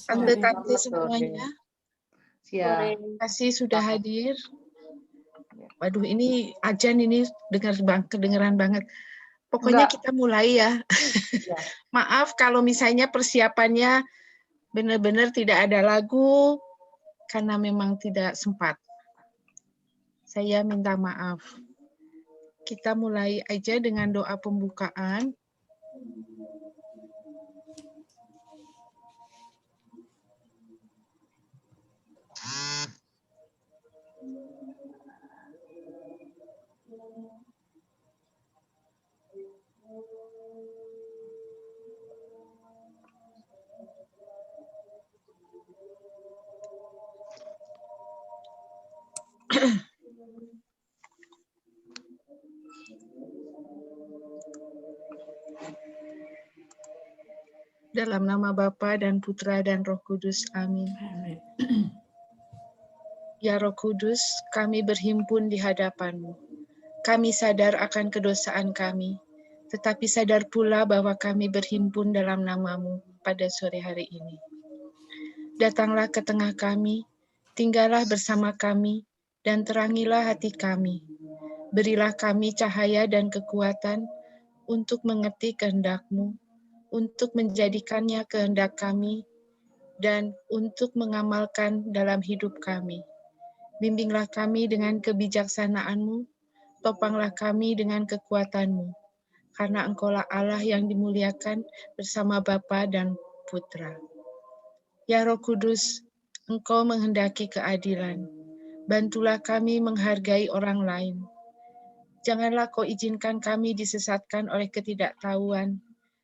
Tante-tante semuanya. Siap. Terima kasih sudah hadir. Waduh, ini ajan ini kedengeran banget. Pokoknya kita mulai ya. Ya. Maaf kalau misalnya persiapannya benar-benar tidak ada lagu karena memang tidak sempat. Saya minta maaf. Kita mulai aja dengan doa pembukaan. Dalam nama Bapa dan Putra dan Roh Kudus. Amin. Ya Roh Kudus, kami berhimpun di hadapan-Mu. Kami sadar akan kedosaan kami, tetapi sadar pula bahwa kami berhimpun dalam nama-Mu pada sore hari ini. Datanglah ke tengah kami, tinggallah bersama kami, dan terangilah hati kami. Berilah kami cahaya dan kekuatan untuk mengerti kehendak-Mu, untuk menjadikannya kehendak kami, dan untuk mengamalkan dalam hidup kami. Bimbinglah kami dengan kebijaksanaan-Mu, topanglah kami dengan kekuatan-Mu, karena Engkaulah Allah yang dimuliakan bersama Bapa dan Putra. Ya Roh Kudus, Engkau menghendaki keadilan. Bantulah kami menghargai orang lain. Janganlah Kau izinkan kami disesatkan oleh ketidaktahuan,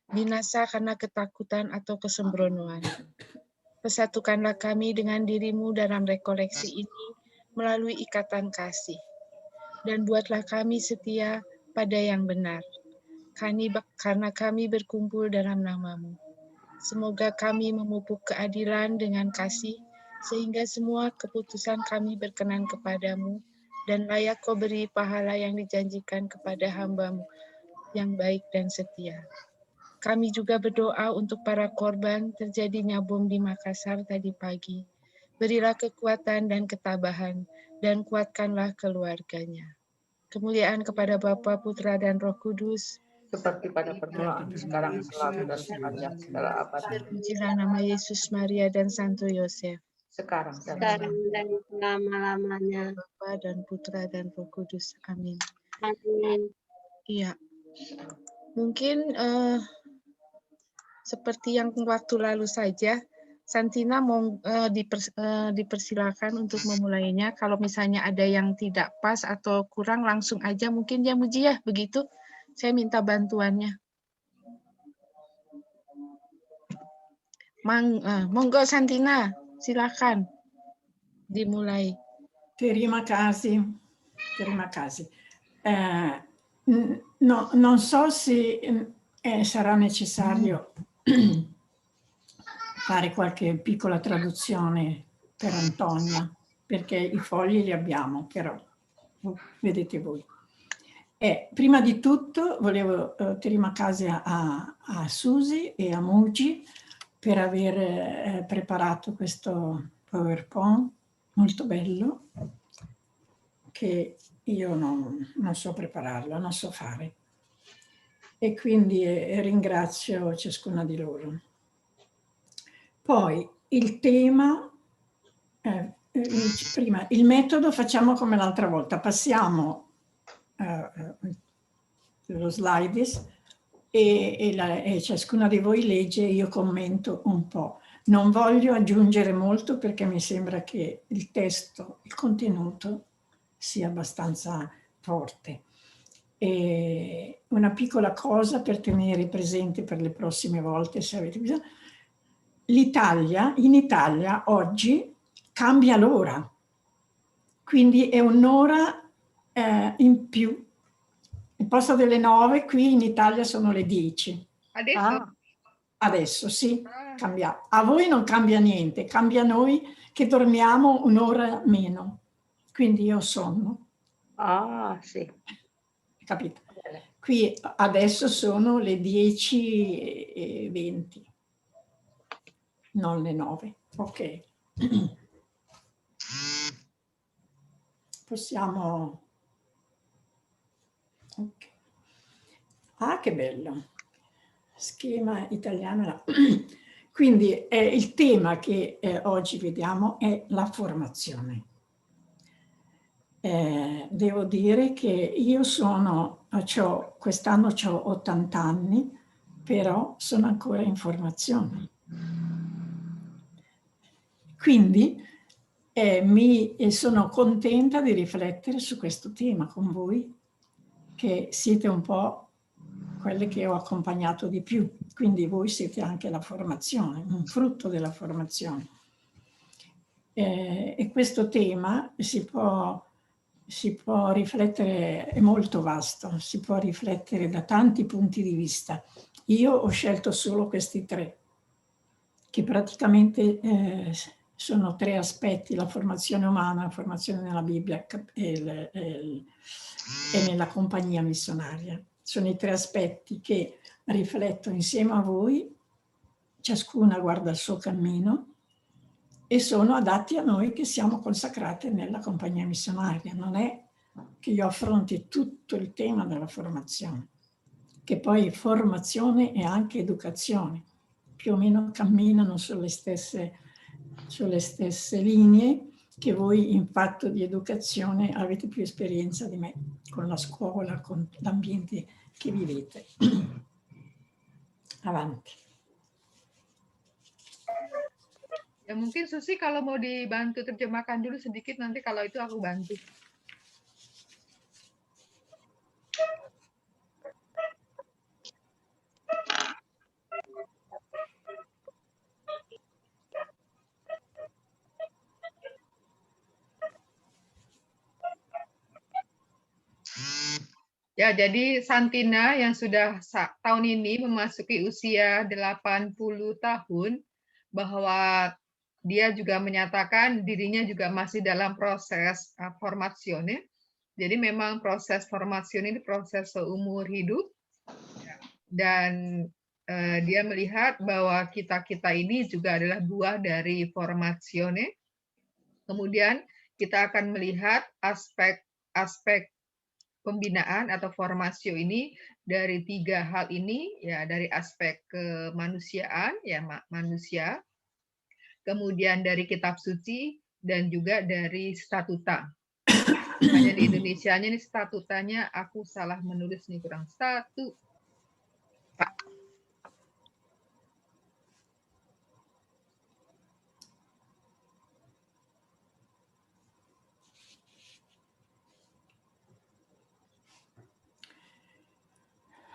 binasa karena ketakutan atau kesembronoan. Persatukanlah kami dengan diri-Mu dalam rekoleksi ini melalui ikatan kasih. Dan buatlah kami setia pada yang benar, karena kami berkumpul dalam nama-Mu. Semoga kami memupuk keadilan dengan kasih, sehingga semua keputusan kami berkenan kepadamu, dan layak Kau beri pahala yang dijanjikan kepada hamba-Mu yang baik dan setia. Kami juga berdoa untuk para korban terjadinya bom di Makassar tadi pagi. Berilah kekuatan dan ketabahan, dan kuatkanlah keluarganya. Kemuliaan kepada Bapa, Putra, dan Roh Kudus, Seperti pada permulaan, sekarang, selalu, dan sepanjang segala abad. terpujilah nama Yesus, Maria, dan Santo Yosef. Sekarang dan selama-lamanya. Bapa dan Putra dan Roh Kudus. Amin. Amin. Iya. Mungkin seperti yang waktu lalu saja, Santina mau dipersilakan untuk memulainya. Kalau misalnya ada yang tidak pas atau kurang, langsung aja mungkin ya Muji ya, begitu. Saya minta bantuannya. Monggo Santina, silakan dimulai. Terima kasih. Terima kasih. No, non so se sarà necessario fare qualche piccola traduzione per Antonia, perché i fogli li abbiamo, però vedete voi. Prima di tutto volevo ringraziare a Susi e a Muji per aver preparato questo PowerPoint molto bello, che io non so prepararlo, non so fare. E quindi ringrazio ciascuna di loro. Poi il tema, prima il metodo facciamo come l'altra volta, passiamo lo slide e ciascuna di voi legge e io commento un po'. Non voglio aggiungere molto perché mi sembra che il testo, il contenuto sia abbastanza forte. E una piccola cosa per tenere presente per le prossime volte, se avete bisogno. In Italia oggi cambia l'ora, quindi è un'ora in più. Al posto delle 9, qui in Italia sono le 10. Adesso? Adesso sì, cambia. A voi non cambia niente, cambia a noi che dormiamo un'ora meno. Quindi io sonno. Ah, sì. Capito? Qui adesso sono le 10:20. non le 9. Ok. Possiamo... Okay. Ah, che bello. Schema italiano. Quindi il tema che oggi vediamo è la formazione. Devo dire che io quest'anno ho 80 anni, però sono ancora in formazione. Quindi sono contenta di riflettere su questo tema con voi, che siete un po' quelle che ho accompagnato di più. Quindi voi siete anche la formazione, un frutto della formazione. E questo tema si può riflettere, è molto vasto, si può riflettere da tanti punti di vista. Io ho scelto solo questi 3, che praticamente sono 3 aspetti: la formazione umana, la formazione nella Bibbia e nella compagnia missionaria. Sono i 3 aspetti che rifletto insieme a voi, ciascuna guarda il suo cammino, e sono adatti a noi che siamo consacrate nella compagnia missionaria. Non è che io affronti tutto il tema della formazione, che poi formazione e anche educazione più o meno camminano sulle stesse linee, che voi in fatto di educazione avete più esperienza di me, con la scuola, con l'ambiente che vivete. Avanti. Ya mungkin Susi kalau mau dibantu terjemahkan dulu sedikit, nanti kalau itu aku bantu. Ya, jadi Santina yang sudah tahun ini memasuki usia 80 tahun, bahwa dia juga menyatakan dirinya juga masih dalam proses formazione. Jadi memang proses formazione ini proses seumur hidup, dan dia melihat bahwa kita-kita ini juga adalah buah dari formazione. Kemudian kita akan melihat aspek pembinaan atau formasio ini dari 3 hal ini, ya, dari aspek kemanusiaan, ya, manusia, kemudian dari kitab suci, dan juga dari statuta. Hanya di Indonesianya ini statutanya aku salah menulis nih, kurang satu.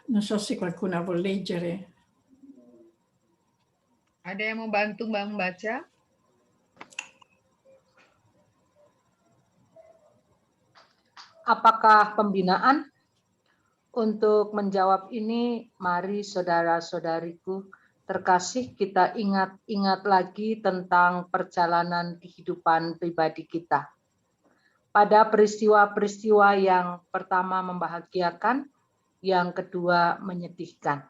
Non so se qualcuno vuol leggere. Ada yang mau bantu Mbak membaca? Apakah pembinaan? Untuk menjawab ini, mari saudara-saudariku terkasih, kita ingat-ingat lagi tentang perjalanan kehidupan pribadi kita. Pada peristiwa-peristiwa yang pertama membahagiakan, yang kedua menyedihkan.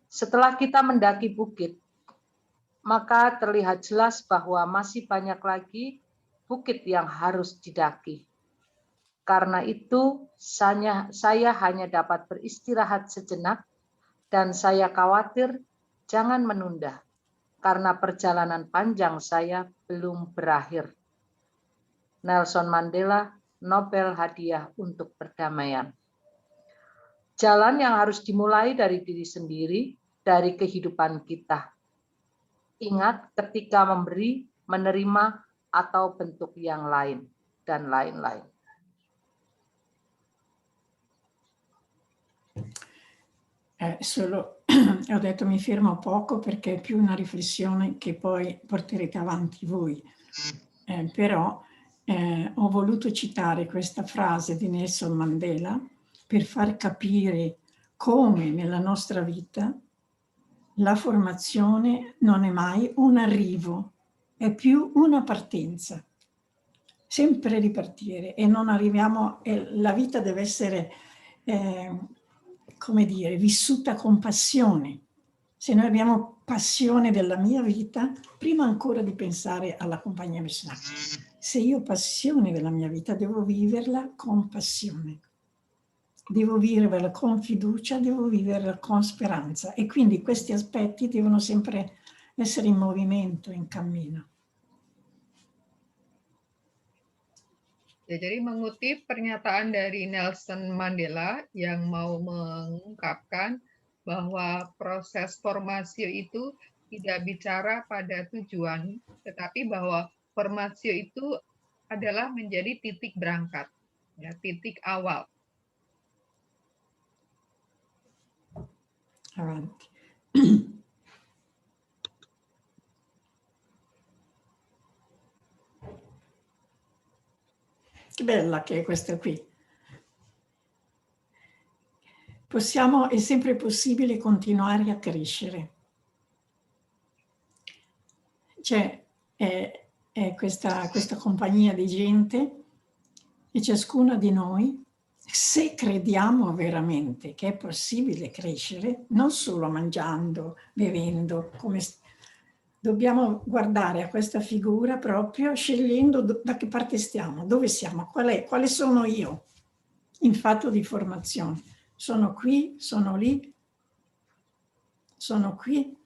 Setelah kita mendaki bukit, maka terlihat jelas bahwa masih banyak lagi bukit yang harus didaki. Karena itu, saya hanya dapat beristirahat sejenak, dan saya khawatir jangan menunda, karena perjalanan panjang saya belum berakhir. Nelson Mandela, Nobel Hadiah untuk Perdamaian. Jalan yang harus dimulai dari diri sendiri, dari kehidupan kita. Ingat, ketika memberi, menerima, atau bentuk yang lain, dan lain-lain. Ho detto mi fermo poco perché è più una riflessione che poi porterete avanti voi. Però ho voluto citare questa frase di Nelson Mandela per far capire come nella nostra vita la formazione non è mai un arrivo, è più una partenza. Sempre ripartire e non arriviamo, la vita deve essere, come dire, vissuta con passione, Se noi abbiamo passione della mia vita, prima ancora di pensare alla compagnia missionaria, se io ho passione della mia vita, devo viverla con passione. Devo viverla con fiducia, devo viverla con speranza. E quindi questi aspetti devono sempre essere in movimento, in cammino. Ya, jadi mengutip pernyataan dari Nelson Mandela yang mau mengungkapkan bahwa proses formasi itu tidak bicara pada tujuan, tetapi bahwa formasi itu adalah menjadi titik berangkat, ya, titik awal. Avanti. Che bella che è questa qui. È sempre possibile continuare a crescere. C'è questa compagnia di gente e ciascuna di noi, se crediamo veramente che è possibile crescere, non solo mangiando, bevendo, dobbiamo guardare a questa figura proprio scegliendo da che parte stiamo, dove siamo, quale sono io in fatto di formazione. Sono qui, sono lì, sono qui.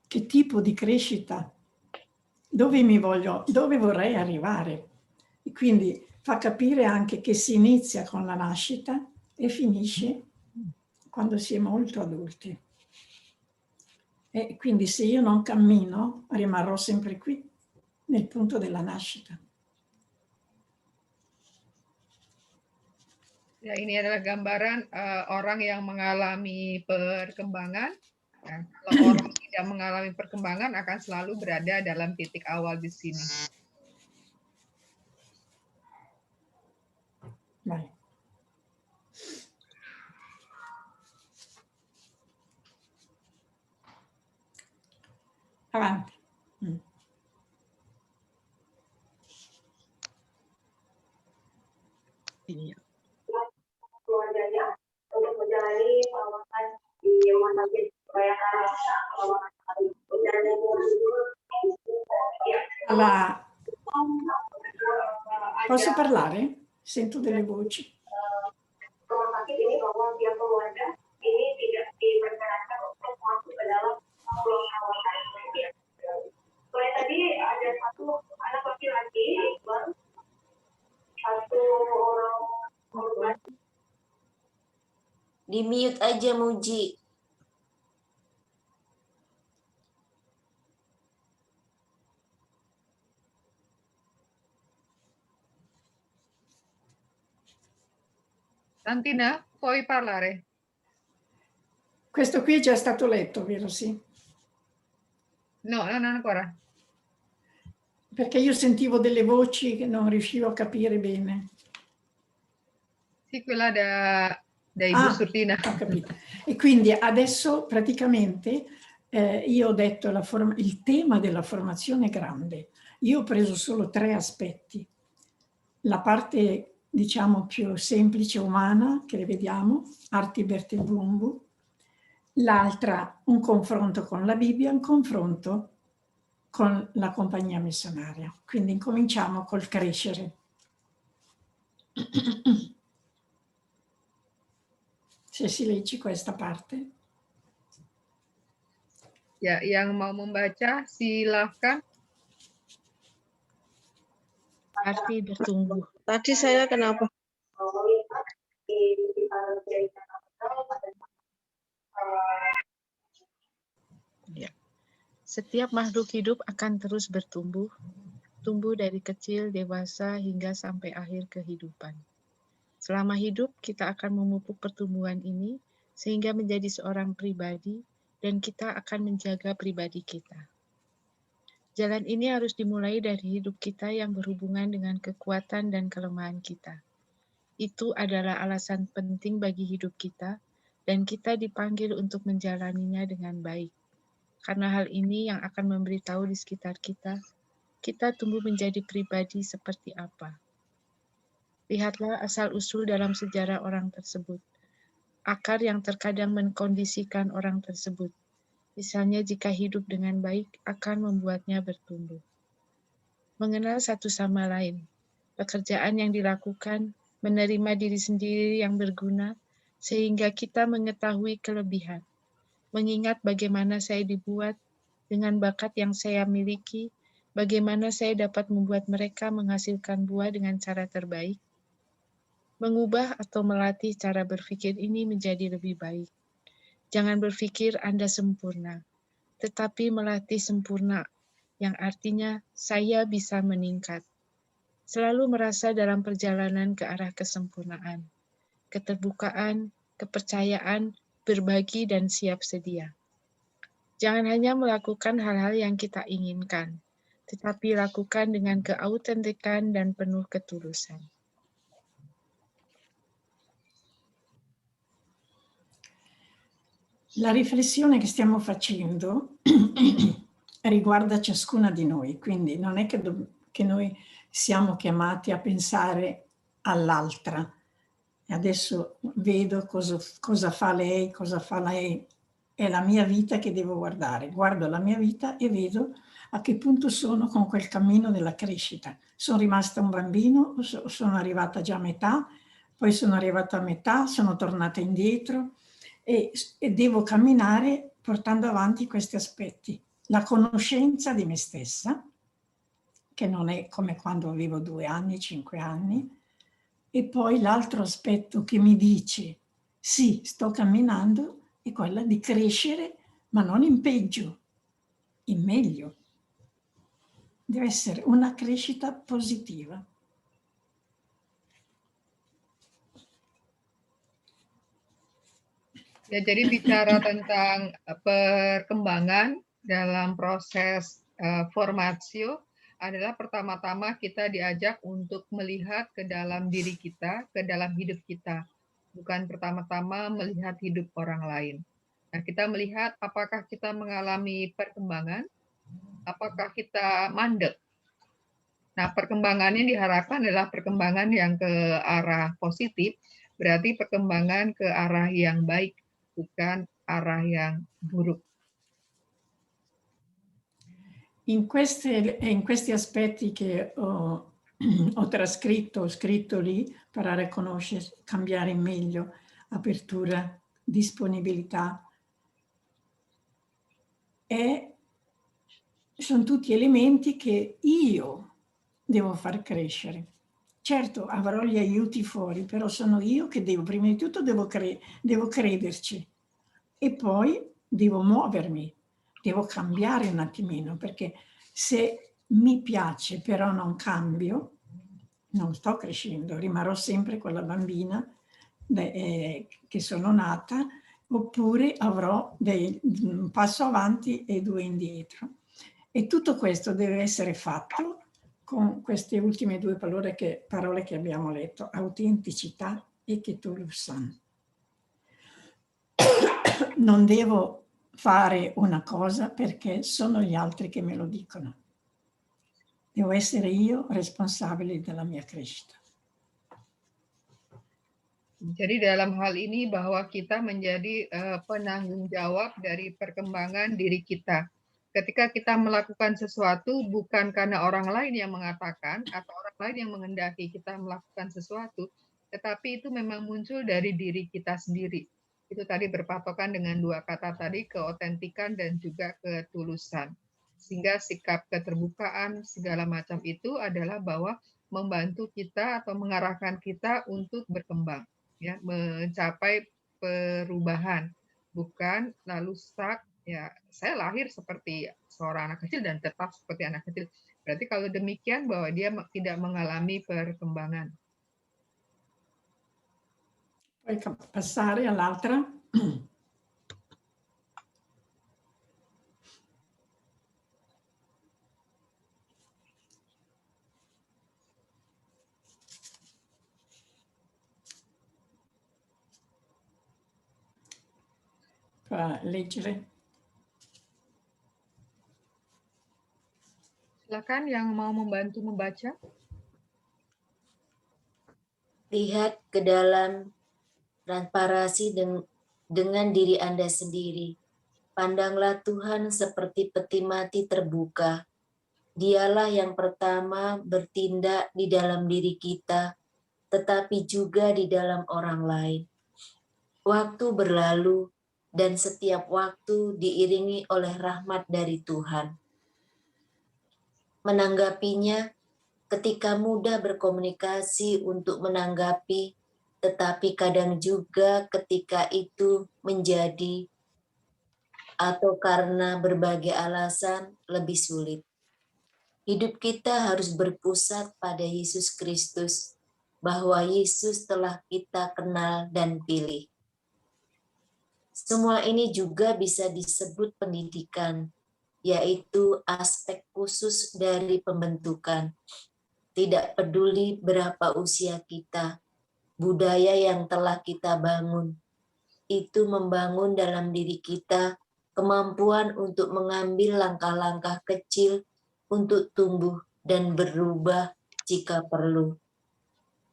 Che tipo di crescita? Dove vorrei arrivare? E quindi fa capire anche che si inizia con la nascita e finisce quando si è molto adulti. E quindi se io non cammino, rimarrò sempre qui, nel punto della nascita. Ya, ini adalah gambaran orang yang mengalami perkembangan. Nah, kalau orang tidak mengalami perkembangan akan selalu berada dalam titik awal di sini. Vai. Avanti. Iya. Keluarganya untuk menjalani perawatan di rumah sakit Allora, posso parlare? Sento delle voci. Rumah sakit ini bahwa pihak keluarga ini tidak diperkenankan untuk masuk ke dalam ruang perawatan. Mulai tadi ada satu anak laki-laki, satu orang korban. Di mute aja Muji. Santina, puoi parlare? Questo qui è già stato letto, vero? Sì. No, non ancora. Perché io sentivo delle voci che non riuscivo a capire bene. Sì, quella da Ibu Surtina. Ho capito. E quindi adesso praticamente io ho detto il tema della formazione grande. Io ho preso solo 3 aspetti. La parte, diciamo, più semplice, umana, che vediamo, Arti Bertebumbu. L'altra, un confronto con la Bibbia, un confronto con la compagnia missionaria. Quindi incominciamo col crescere. Se si leggi questa parte. Ya, yang mau membaca silakan. Arti bertumbuh. Tadi saya kenapa? Ya. Setiap makhluk hidup akan terus bertumbuh, tumbuh dari kecil, dewasa, hingga sampai akhir kehidupan. Selama hidup, kita akan memupuk pertumbuhan ini sehingga menjadi seorang pribadi dan kita akan menjaga pribadi kita. Jalan ini harus dimulai dari hidup kita yang berhubungan dengan kekuatan dan kelemahan kita. Itu adalah alasan penting bagi hidup kita dan kita dipanggil untuk menjalaninya dengan baik. Karena hal ini yang akan memberitahu di sekitar kita tumbuh menjadi pribadi seperti apa. Lihatlah asal-usul dalam sejarah orang tersebut. akar yang terkadang mengkondisikan orang tersebut. Misalnya jika hidup dengan baik akan membuatnya bertumbuh. Mengenal satu sama lain, pekerjaan yang dilakukan, menerima diri sendiri yang berguna, sehingga kita mengetahui kelebihan. Mengingat bagaimana saya dibuat, dengan bakat yang saya miliki, bagaimana saya dapat membuat mereka menghasilkan buah dengan cara terbaik. Mengubah atau melatih cara berpikir ini menjadi lebih baik. Jangan berpikir Anda sempurna, tetapi melatih sempurna, yang artinya saya bisa meningkat. Selalu merasa dalam perjalanan ke arah kesempurnaan, keterbukaan, kepercayaan, berbagi, dan siap sedia. Jangan hanya melakukan hal-hal yang kita inginkan, tetapi lakukan dengan keautentikan dan penuh ketulusan. La riflessione che stiamo facendo riguarda ciascuna di noi, quindi non è che noi siamo chiamati a pensare all'altra. E adesso vedo cosa fa lei, è la mia vita che devo guardare. Guardo la mia vita e vedo a che punto sono con quel cammino della crescita. Sono rimasta un bambino, sono arrivata già a metà, poi sono arrivata a metà, sono tornata indietro e devo camminare portando avanti questi aspetti. La conoscenza di me stessa, che non è come quando avevo 2 anni, 5 anni, e poi l'altro aspetto che mi dice sì, sto camminando, è quella di crescere, ma non in peggio, in meglio. Deve essere una crescita positiva. Ya, jadi bicara tentang perkembangan dalam proses formatio adalah pertama-tama kita diajak untuk melihat ke dalam diri kita, ke dalam hidup kita. Bukan pertama-tama melihat hidup orang lain. Nah, kita melihat apakah kita mengalami perkembangan, apakah kita mandek. Nah, perkembangannya diharapkan adalah perkembangan yang ke arah positif, berarti perkembangan ke arah yang baik, bukan arah yang buruk. In questi aspetti che ho trascritto, ho scritto lì, imparare a conoscere, cambiare in meglio, apertura, disponibilità, sono tutti elementi che io devo far crescere. Certo, avrò gli aiuti fuori, però sono io che prima di tutto devo crederci e poi devo muovermi, devo cambiare un attimino, perché se mi piace però non cambio, non sto crescendo, rimarrò sempre quella bambina che sono nata, oppure avrò un passo avanti e 2 indietro. E tutto questo deve essere fatto con queste ultime 2 parole che abbiamo letto, autenticità e ketulusan. Non devo fare una cosa perché sono gli altri che me lo dicono. Devo essere io responsabile della mia crescita. Jadi dalam hal ini bahwa kita menjadi penanggung jawab dari perkembangan diri kita. Ketika kita melakukan sesuatu bukan karena orang lain yang mengatakan atau orang lain yang menghendaki kita melakukan sesuatu, tetapi itu memang muncul dari diri kita sendiri. Itu tadi berpatokan dengan 2 kata tadi, keautentikan dan juga ketulusan. Sehingga sikap keterbukaan segala macam itu adalah bahwa membantu kita atau mengarahkan kita untuk berkembang, ya, mencapai perubahan, bukan lalu stuck. Ya, saya lahir seperti seorang anak kecil dan tetap seperti anak kecil. Berarti kalau demikian bahwa dia tidak mengalami perkembangan. Puoi passare all'altra? Leggere. Silakan yang mau membantu membaca. Lihat ke dalam transparasi dengan diri Anda sendiri. Pandanglah Tuhan seperti peti mati terbuka. Dialah yang pertama bertindak di dalam diri kita, tetapi juga di dalam orang lain. Waktu berlalu, dan setiap waktu diiringi oleh rahmat dari Tuhan. Menanggapinya, ketika mudah berkomunikasi untuk menanggapi, tetapi kadang juga ketika itu menjadi atau karena berbagai alasan lebih sulit. Hidup kita harus berpusat pada Yesus Kristus, bahwa Yesus telah kita kenal dan pilih. Semua ini juga bisa disebut pendidikan, yaitu aspek khusus dari pembentukan. Tidak peduli berapa usia kita, budaya yang telah kita bangun, itu membangun dalam diri kita kemampuan untuk mengambil langkah-langkah kecil untuk tumbuh dan berubah jika perlu.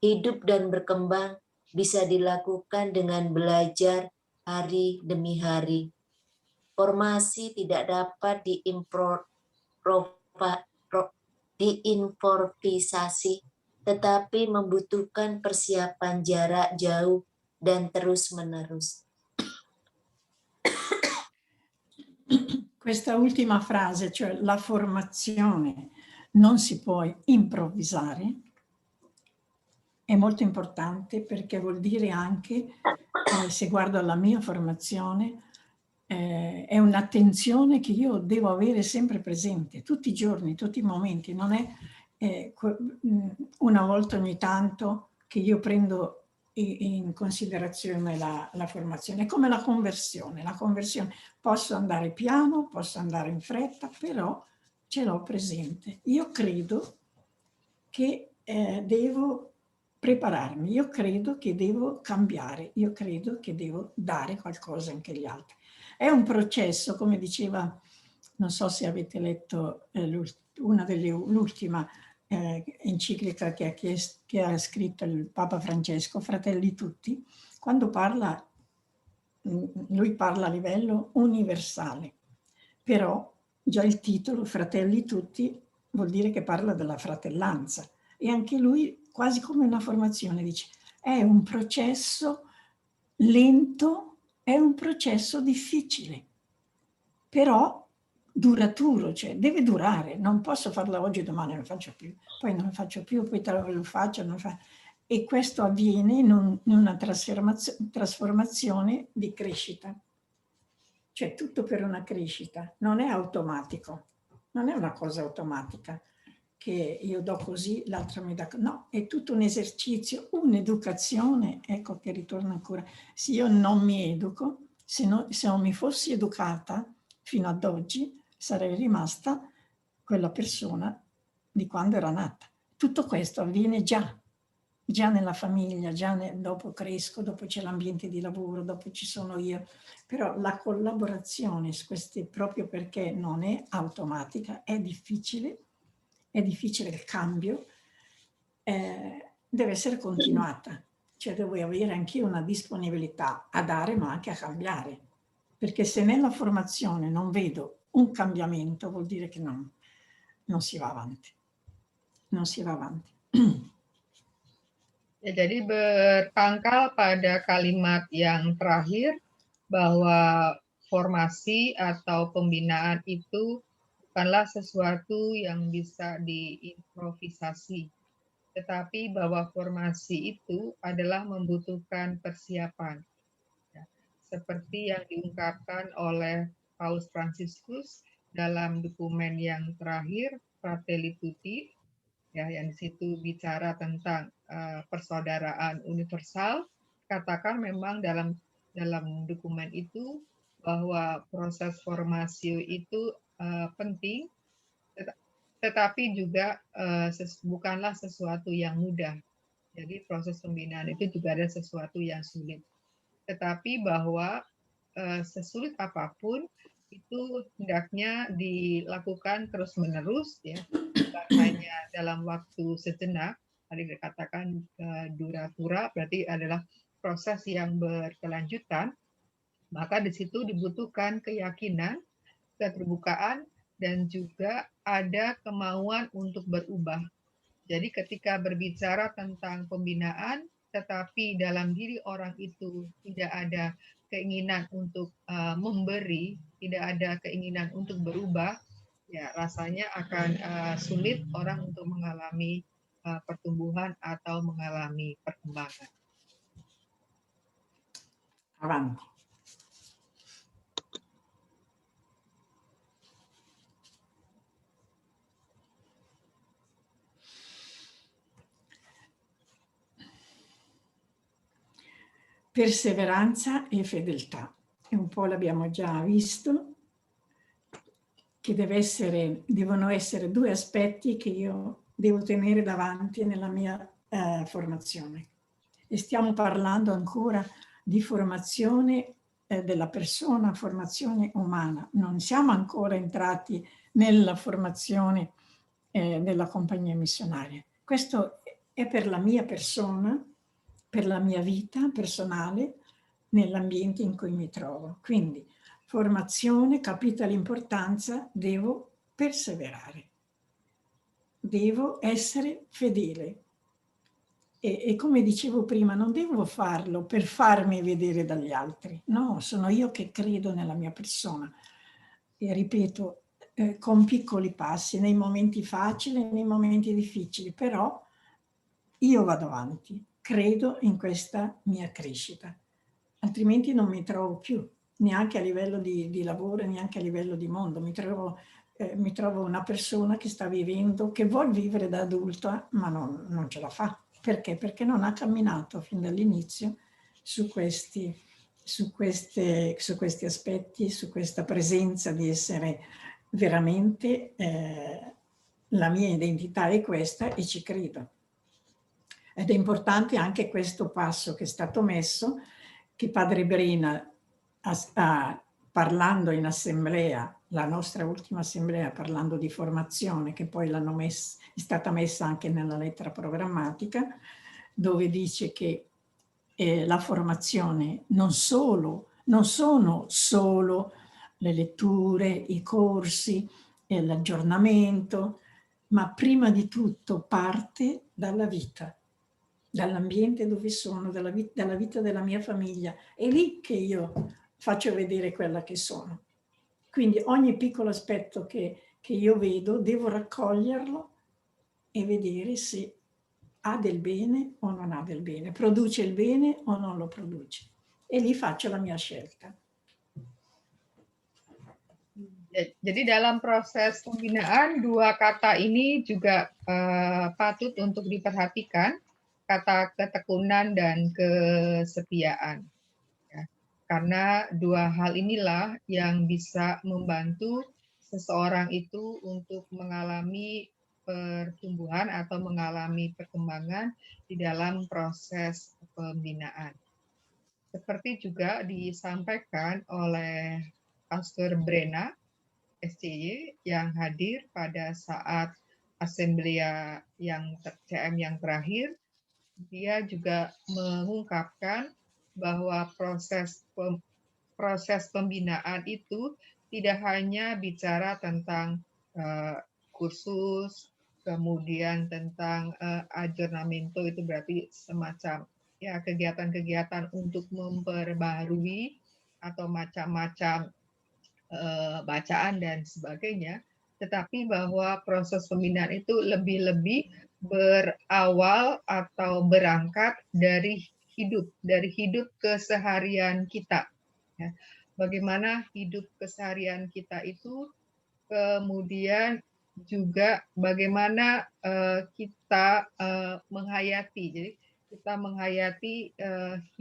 Hidup dan berkembang bisa dilakukan dengan belajar hari demi hari. Formasi tidak dapat diimprovisasi, tetapi membutuhkan persiapan jarak jauh dan terus-menerus. Questa ultima frase, cioè la formazione non si può improvvisare, è molto importante perché vuol dire anche, se guardo alla mia formazione, è un'attenzione che io devo avere sempre presente, tutti i giorni, tutti i momenti, non è una volta ogni tanto che io prendo in considerazione la formazione. È come la conversione. Posso andare piano, posso andare in fretta, però ce l'ho presente. Io credo che devo prepararmi, io credo che devo cambiare, io credo che devo dare qualcosa anche agli altri. È un processo, come diceva, non so se avete letto l'ultima enciclica che ha scritto il Papa Francesco, Fratelli Tutti, quando parla, lui parla a livello universale, però già il titolo Fratelli Tutti vuol dire che parla della fratellanza, e anche lui quasi come una formazione dice è un processo lento, è un processo difficile, però duraturo, cioè deve durare, non posso farla oggi e domani non lo faccio più, poi non lo faccio più, poi lo faccio, e questo avviene in una trasformazione di crescita, cioè tutto per una crescita, non è automatico, non è una cosa automatica che io do così, l'altro mi dà, no, è tutto un esercizio, un'educazione, ecco che ritorna ancora, se io non mi educo, se non mi fossi educata fino ad oggi, sarei rimasta quella persona di quando era nata. Tutto questo avviene già nella famiglia, dopo cresco, dopo c'è l'ambiente di lavoro, dopo ci sono io, però la collaborazione su queste, proprio perché non è automatica, è difficile il cambio, deve essere continuata, cioè devo avere anche una disponibilità a dare ma anche a cambiare, perché se nella formazione non vedo un cambiamento vuol dire che non si va avanti. Non si va avanti. Ya, jadi berpangkal pada kalimat yang terakhir bahwa formasi atau pembinaan itu bukanlah sesuatu yang bisa diimprovisasi, tetapi bahwa formasi itu adalah membutuhkan persiapan. Ya, seperti yang diungkapkan oleh Paus Fransiskus dalam dokumen yang terakhir, Fratelli Tutti, ya, yang di situ bicara tentang persaudaraan universal, katakan memang dalam dokumen itu bahwa proses formasi itu penting, tetapi juga bukanlah sesuatu yang mudah. Jadi proses pembinaan itu juga ada sesuatu yang sulit. Tetapi bahwa sesulit apapun itu hendaknya dilakukan terus-menerus, ya, bukan hanya dalam waktu sejenak. Tadi dikatakan duratura berarti adalah proses yang berkelanjutan, maka di situ dibutuhkan keyakinan, keterbukaan, dan juga ada kemauan untuk berubah. Jadi ketika berbicara tentang pembinaan, tetapi dalam diri orang itu tidak ada keinginan untuk memberi, tidak ada keinginan untuk berubah, ya rasanya akan sulit orang untuk mengalami pertumbuhan atau mengalami perkembangan. Avanti. Perseveranza e fedeltà. E un po' l'abbiamo già visto, che devono essere due aspetti che io devo tenere davanti nella mia formazione. E stiamo parlando ancora di formazione della persona, formazione umana. Non siamo ancora entrati nella formazione della compagnia missionaria. Questo è per la mia persona, per la mia vita personale, nell'ambiente in cui mi trovo. Quindi formazione, capita l'importanza, devo perseverare, devo essere fedele. E come dicevo prima, non devo farlo per farmi vedere dagli altri, no, sono io che credo nella mia persona. E ripeto, con piccoli passi, nei momenti facili e nei momenti difficili, però io vado avanti, credo in questa mia crescita, altrimenti non mi trovo più, neanche a livello di lavoro, neanche a livello di mondo. Mi trovo una persona che sta vivendo, che vuol vivere da adulta, ma non ce la fa. Perché? Perché non ha camminato fin dall'inizio su questi aspetti, su questa presenza di essere veramente la mia identità è questa e ci credo. Ed è importante anche questo passo che è stato messo, che Padre Brena, parlando in assemblea, la nostra ultima assemblea, parlando di formazione, che poi è stata messa anche nella lettera programmatica, dove dice che la formazione non sono solo le letture, i corsi, l'aggiornamento, ma prima di tutto parte dalla vita, dall'ambiente dove sono, dalla vita della mia famiglia. È lì che io faccio vedere quella che sono. Quindi ogni piccolo aspetto che io vedo, devo raccoglierlo e vedere se ha del bene o non ha del bene, produce il bene o non lo produce. E lì faccio la mia scelta. Jadi dalam proses pembinaan, dua kata ini juga patut untuk diperhatikan, kata ketekunan dan kesetiaan. Ya. Karena dua hal inilah yang bisa membantu seseorang itu untuk mengalami pertumbuhan atau mengalami perkembangan di dalam proses pembinaan. Seperti juga disampaikan oleh Pastor Brena, SCY, yang hadir pada saat asamblea yang CM yang terakhir, dia juga mengungkapkan bahwa proses pembinaan itu tidak hanya bicara tentang kursus, kemudian tentang aggiornamento, itu berarti semacam ya kegiatan-kegiatan untuk memperbaharui atau macam-macam bacaan dan sebagainya, tetapi bahwa proses pembinaan itu lebih-lebih berawal atau berangkat dari hidup keseharian kita. Ya. Bagaimana hidup keseharian kita itu, kemudian juga bagaimana kita menghayati. Jadi kita menghayati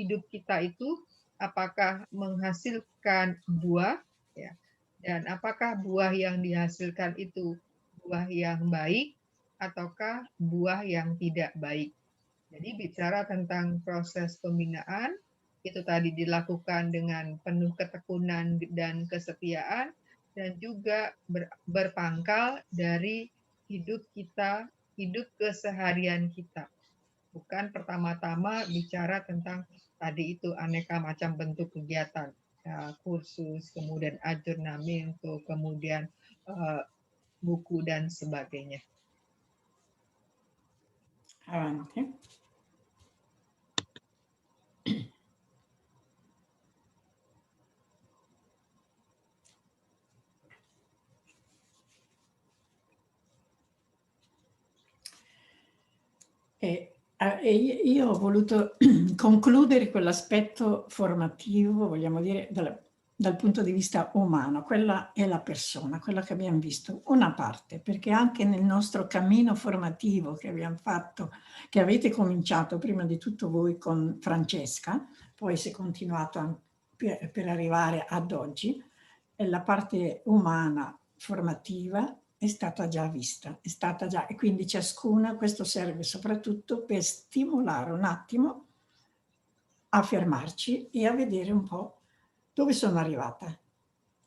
hidup kita itu apakah menghasilkan buah, ya, dan apakah buah yang dihasilkan itu buah yang baik ataukah buah yang tidak baik. Jadi bicara tentang proses pembinaan, itu tadi dilakukan dengan penuh ketekunan dan kesetiaan, dan juga berpangkal dari hidup kita, hidup keseharian kita. Bukan pertama-tama bicara tentang tadi itu aneka macam bentuk kegiatan, kursus, kemudian ajurnamento, kemudian buku dan sebagainya. Avanti. E io ho voluto concludere quell'aspetto formativo, vogliamo dire, dal punto di vista umano. Quella è la persona, quella che abbiamo visto, una parte, perché anche nel nostro cammino formativo che abbiamo fatto, che avete cominciato prima di tutto voi con Francesca, poi si è continuato per arrivare ad oggi, la parte umana formativa è stata già vista, è stata già, e quindi ciascuna, questo serve soprattutto per stimolare un attimo a fermarci e a vedere un po' dove sono arrivata,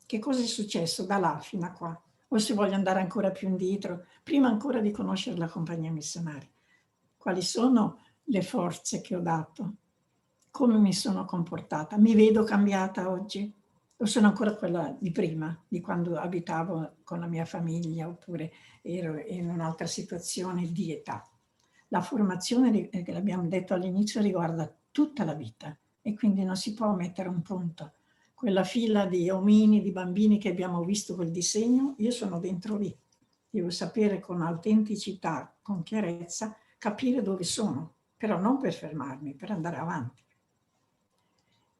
che cosa è successo da là fino a qua, o se voglio andare ancora più indietro, prima ancora di conoscere la compagnia missionaria, quali sono le forze che ho dato, come mi sono comportata, mi vedo cambiata oggi? O sono ancora quella di prima, di quando abitavo con la mia famiglia oppure ero in un'altra situazione di età. La formazione, che l'abbiamo detto all'inizio, riguarda tutta la vita e quindi non si può mettere un punto. Quella fila di omini, di bambini che abbiamo visto quel disegno, io sono dentro lì. Devo sapere con autenticità, con chiarezza, capire dove sono, però non per fermarmi, per andare avanti.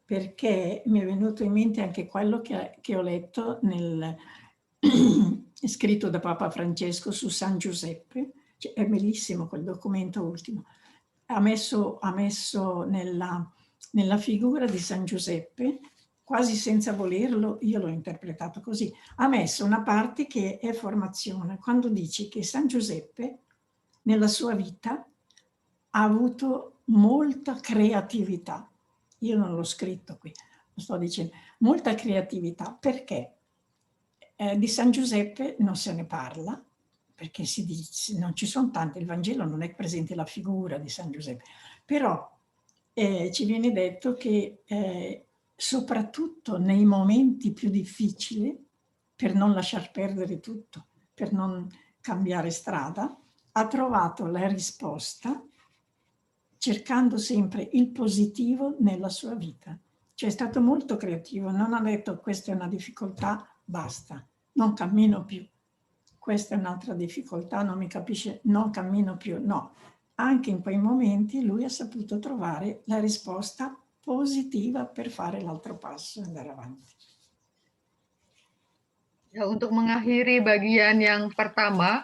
Perché mi è venuto in mente anche quello che ho letto scritto da Papa Francesco su San Giuseppe, cioè, è bellissimo quel documento ultimo, ha messo nella figura di San Giuseppe, quasi senza volerlo, io l'ho interpretato così, ha messo una parte che è formazione, quando dice che San Giuseppe nella sua vita ha avuto molta creatività. Io non l'ho scritto qui, lo sto dicendo, molta creatività, perché di San Giuseppe non se ne parla, perché si dice, non ci sono tante, il Vangelo non è presente la figura di San Giuseppe, però ci viene detto che soprattutto nei momenti più difficili, per non lasciar perdere tutto, per non cambiare strada, ha trovato la risposta cercando sempre il positivo nella sua vita. Cioè è stato molto creativo, non ha detto questa è una difficoltà, basta, non cammino più. Questa è un'altra difficoltà, non mi capisce, non cammino più. No, anche in quei momenti lui ha saputo trovare la risposta positiva per fare l'altro passo e andare avanti. Ya, untuk mengakhiri bagian yang pertama,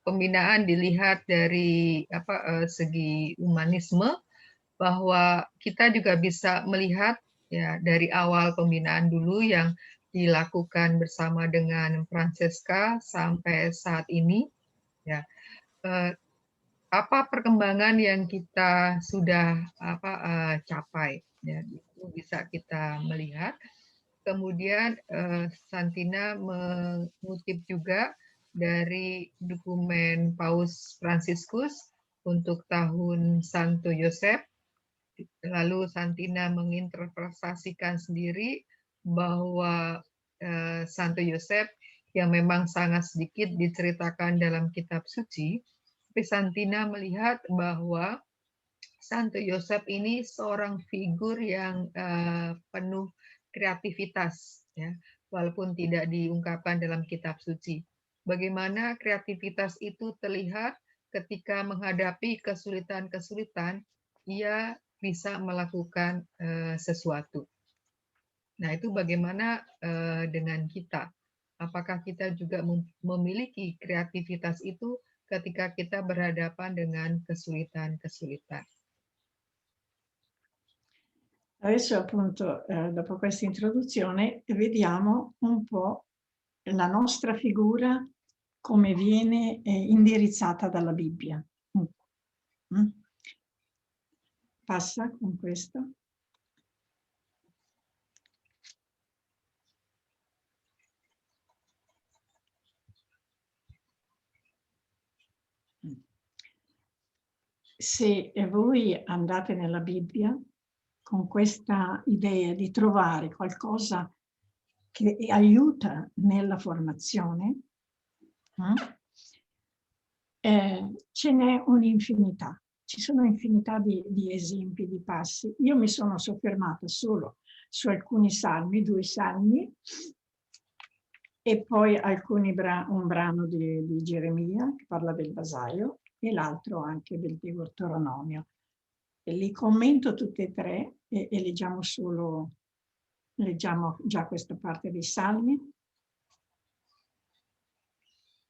pembinaan dilihat dari segi humanisme, bahwa kita juga bisa melihat ya dari awal pembinaan dulu yang dilakukan bersama dengan Francesca sampai saat ini, ya apa perkembangan yang kita sudah capai, ya itu bisa kita melihat. Kemudian Santina mengutip juga dari dokumen Paus Fransiskus untuk tahun Santo Yosef. Lalu Santina menginterpretasikan sendiri bahwa Santo Yosef yang memang sangat sedikit diceritakan dalam kitab suci, tapi Santina melihat bahwa Santo Yosef ini seorang figur yang penuh kreativitas, ya, walaupun tidak diungkapkan dalam kitab suci. Bagaimana kreativitas itu terlihat ketika menghadapi kesulitan-kesulitan, ia bisa melakukan sesuatu. Nah, itu bagaimana dengan kita? Apakah kita juga memiliki kreativitas itu ketika kita berhadapan dengan kesulitan-kesulitan? Adesso appunto, dopo questa introduzione, vediamo un po' la nostra figura come viene indirizzata dalla Bibbia. Passa con questo. Se voi andate nella Bibbia, con questa idea di trovare qualcosa che aiuta nella formazione, ce n'è un'infinità. Ci sono infinità di esempi, di passi. Io mi sono soffermata solo su alcuni salmi, 2 salmi, e poi un brano di Geremia che parla del vasaio e l'altro anche del Deuteronomio. E li commento tutti e 3 e leggiamo già questa parte dei salmi.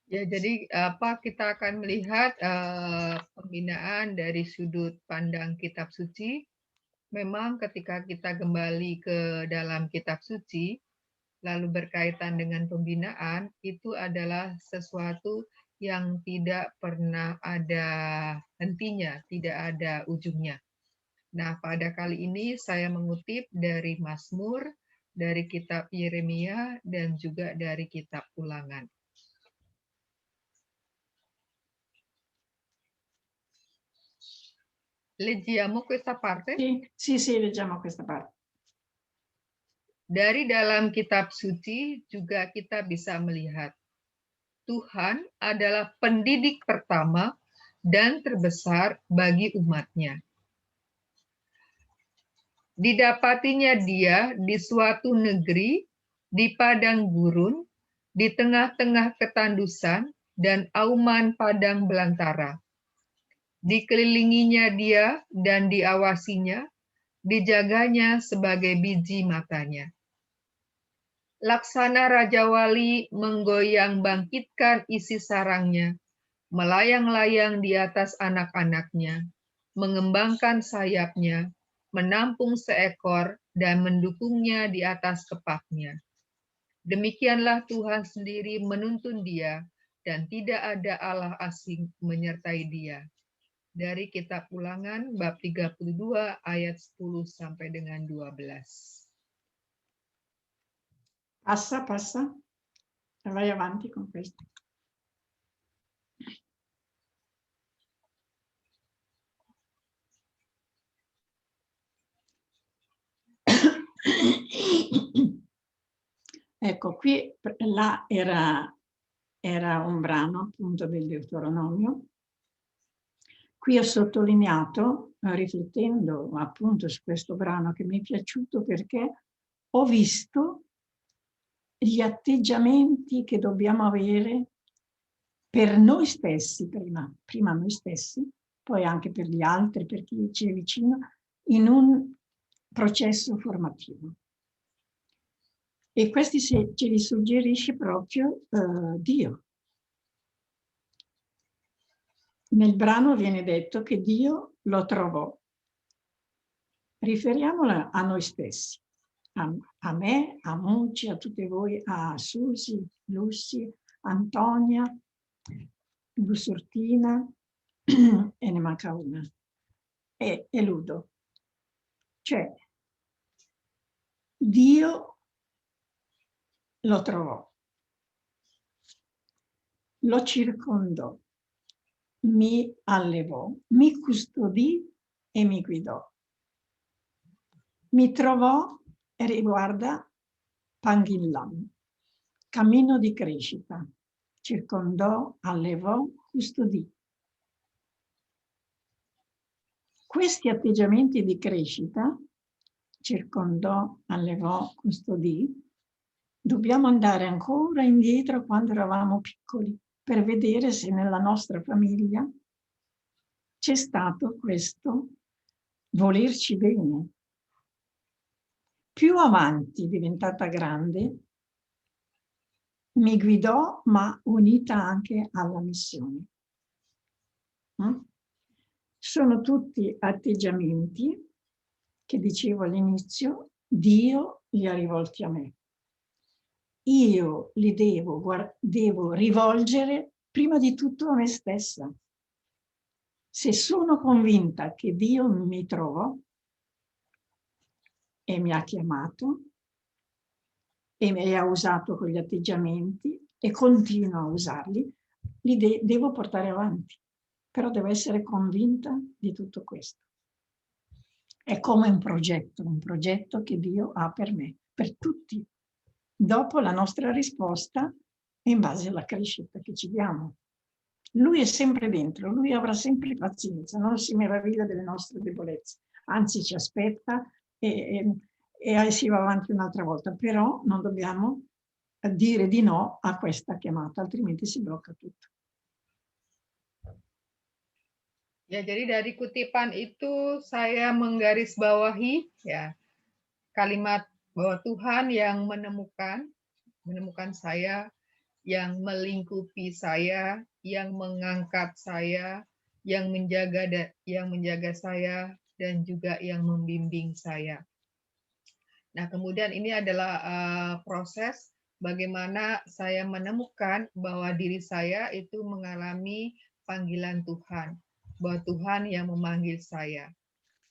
Ya, jadi kita akan melihat pembinaan dari sudut pandang kitab suci. Memang ketika kita kembali ke dalam kitab suci, lalu berkaitan dengan pembinaan, itu adalah sesuatu yang tidak pernah ada hentinya, tidak ada ujungnya. Nah, pada kali ini saya mengutip dari Mazmur, dari kitab Yeremia, dan juga dari kitab Ulangan. Leggiamo questa parte? Sì, leggiamo questa parte. Dari dalam kitab suci juga kita bisa melihat Tuhan adalah pendidik pertama dan terbesar bagi umatnya. Didapatinya dia di suatu negeri, di padang gurun, di tengah-tengah ketandusan dan auman padang belantara. Dikelilinginya dia dan diawasinya, dijaganya sebagai biji matanya. Laksana Raja Wali menggoyang bangkitkan isi sarangnya, melayang-layang di atas anak-anaknya, mengembangkan sayapnya, menampung seekor dan mendukungnya di atas kepaknya. Demikianlah Tuhan sendiri menuntun dia, dan tidak ada Allah asing menyertai dia. Dari kitab Ulangan bab 32 ayat 10 sampai dengan 12. Passa. Vai avanti con questo. Ecco, là era un brano appunto del Deuteronomio. Qui ho sottolineato, riflettendo appunto su questo brano che mi è piaciuto, perché ho visto gli atteggiamenti che dobbiamo avere per noi stessi, prima noi stessi, poi anche per gli altri, per chi ci è vicino, in un processo formativo. E questi ce li suggerisce proprio Dio. Nel brano viene detto che Dio lo trovò. Riferiamola a noi stessi, a me, a Mucci, a tutte voi, a Susi, Lucy, Antonia, Bussortina, e ne manca una, e Ludo. Cioè, Dio lo trovò, lo circondò, mi allevò, mi custodì e mi guidò. Mi trovò e riguarda Pangillam, cammino di crescita, circondò, allevò, custodì. Questi atteggiamenti di crescita, circondò, allevò, custodì, dobbiamo andare ancora indietro quando eravamo piccoli per vedere se nella nostra famiglia c'è stato questo volerci bene. Più avanti, diventata grande, mi guidò, ma unita anche alla missione. Sono tutti atteggiamenti che dicevo all'inizio, Dio li ha rivolti a me. Io li devo rivolgere prima di tutto a me stessa. Se sono convinta che Dio mi trovò e mi ha chiamato e mi ha usato quegli atteggiamenti e continuo a usarli, li devo portare avanti. Però devo essere convinta di tutto questo. È come un progetto che Dio ha per me, per tutti. Dopo la nostra risposta è in base alla crescita che ci diamo. Lui è sempre dentro, lui avrà sempre pazienza, non si meraviglia delle nostre debolezze, anzi ci aspetta e si va avanti un'altra volta, però non dobbiamo dire di no a questa chiamata, altrimenti si blocca tutto. Ya, jadi dari kutipan itu saya menggarisbawahi ya kalimat bahwa Tuhan yang menemukan saya, yang melingkupi saya, yang mengangkat saya, yang menjaga saya dan juga yang membimbing saya. Nah, kemudian ini adalah proses bagaimana saya menemukan bahwa diri saya itu mengalami panggilan Tuhan, bahwa Tuhan yang memanggil saya.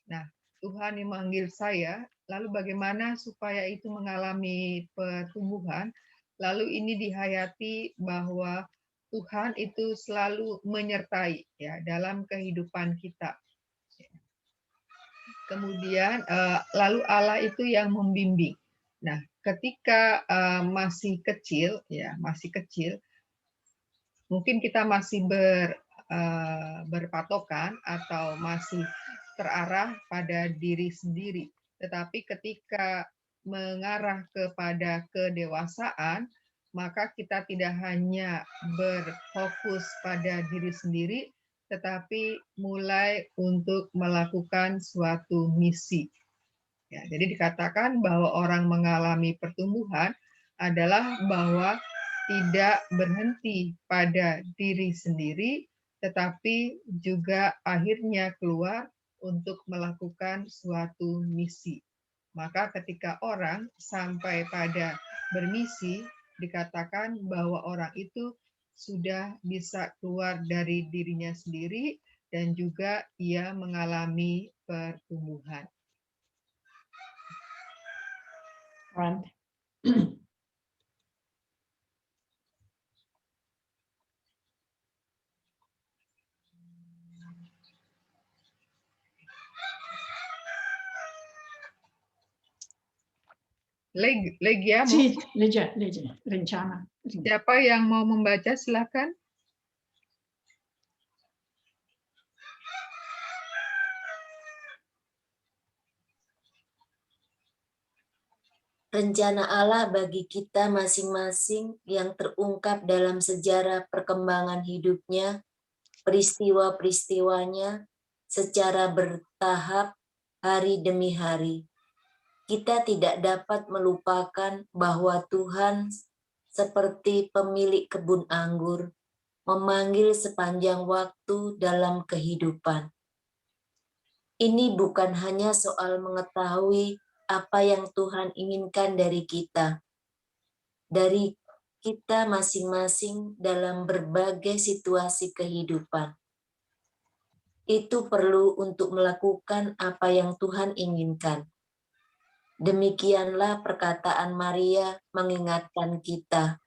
Nah, Tuhan yang memanggil saya, lalu bagaimana supaya itu mengalami pertumbuhan, lalu ini dihayati bahwa Tuhan itu selalu menyertai ya dalam kehidupan kita. Kemudian lalu Allah itu yang membimbing. Nah, ketika masih kecil, mungkin kita masih berpatokan atau masih terarah pada diri sendiri. Tetapi ketika mengarah kepada kedewasaan, maka kita tidak hanya berfokus pada diri sendiri, tetapi mulai untuk melakukan suatu misi. Ya, jadi dikatakan bahwa orang mengalami pertumbuhan adalah bahwa tidak berhenti pada diri sendiri, tetapi juga akhirnya keluar untuk melakukan suatu misi. Maka ketika orang sampai pada bermisi, dikatakan bahwa orang itu sudah bisa keluar dari dirinya sendiri dan juga ia mengalami pertumbuhan. Legia, Sì, legge, Renciana. Siapa yang mau membaca, silakan. Rencana Allah bagi kita masing-masing yang terungkap dalam sejarah perkembangan hidupnya, peristiwa-peristiwanya, secara bertahap hari demi hari. Kita tidak dapat melupakan bahwa Tuhan seperti pemilik kebun anggur, memanggil sepanjang waktu dalam kehidupan. Ini bukan hanya soal mengetahui apa yang Tuhan inginkan dari kita masing-masing dalam berbagai situasi kehidupan. Itu perlu untuk melakukan apa yang Tuhan inginkan. Demikianlah perkataan Maria mengingatkan kita,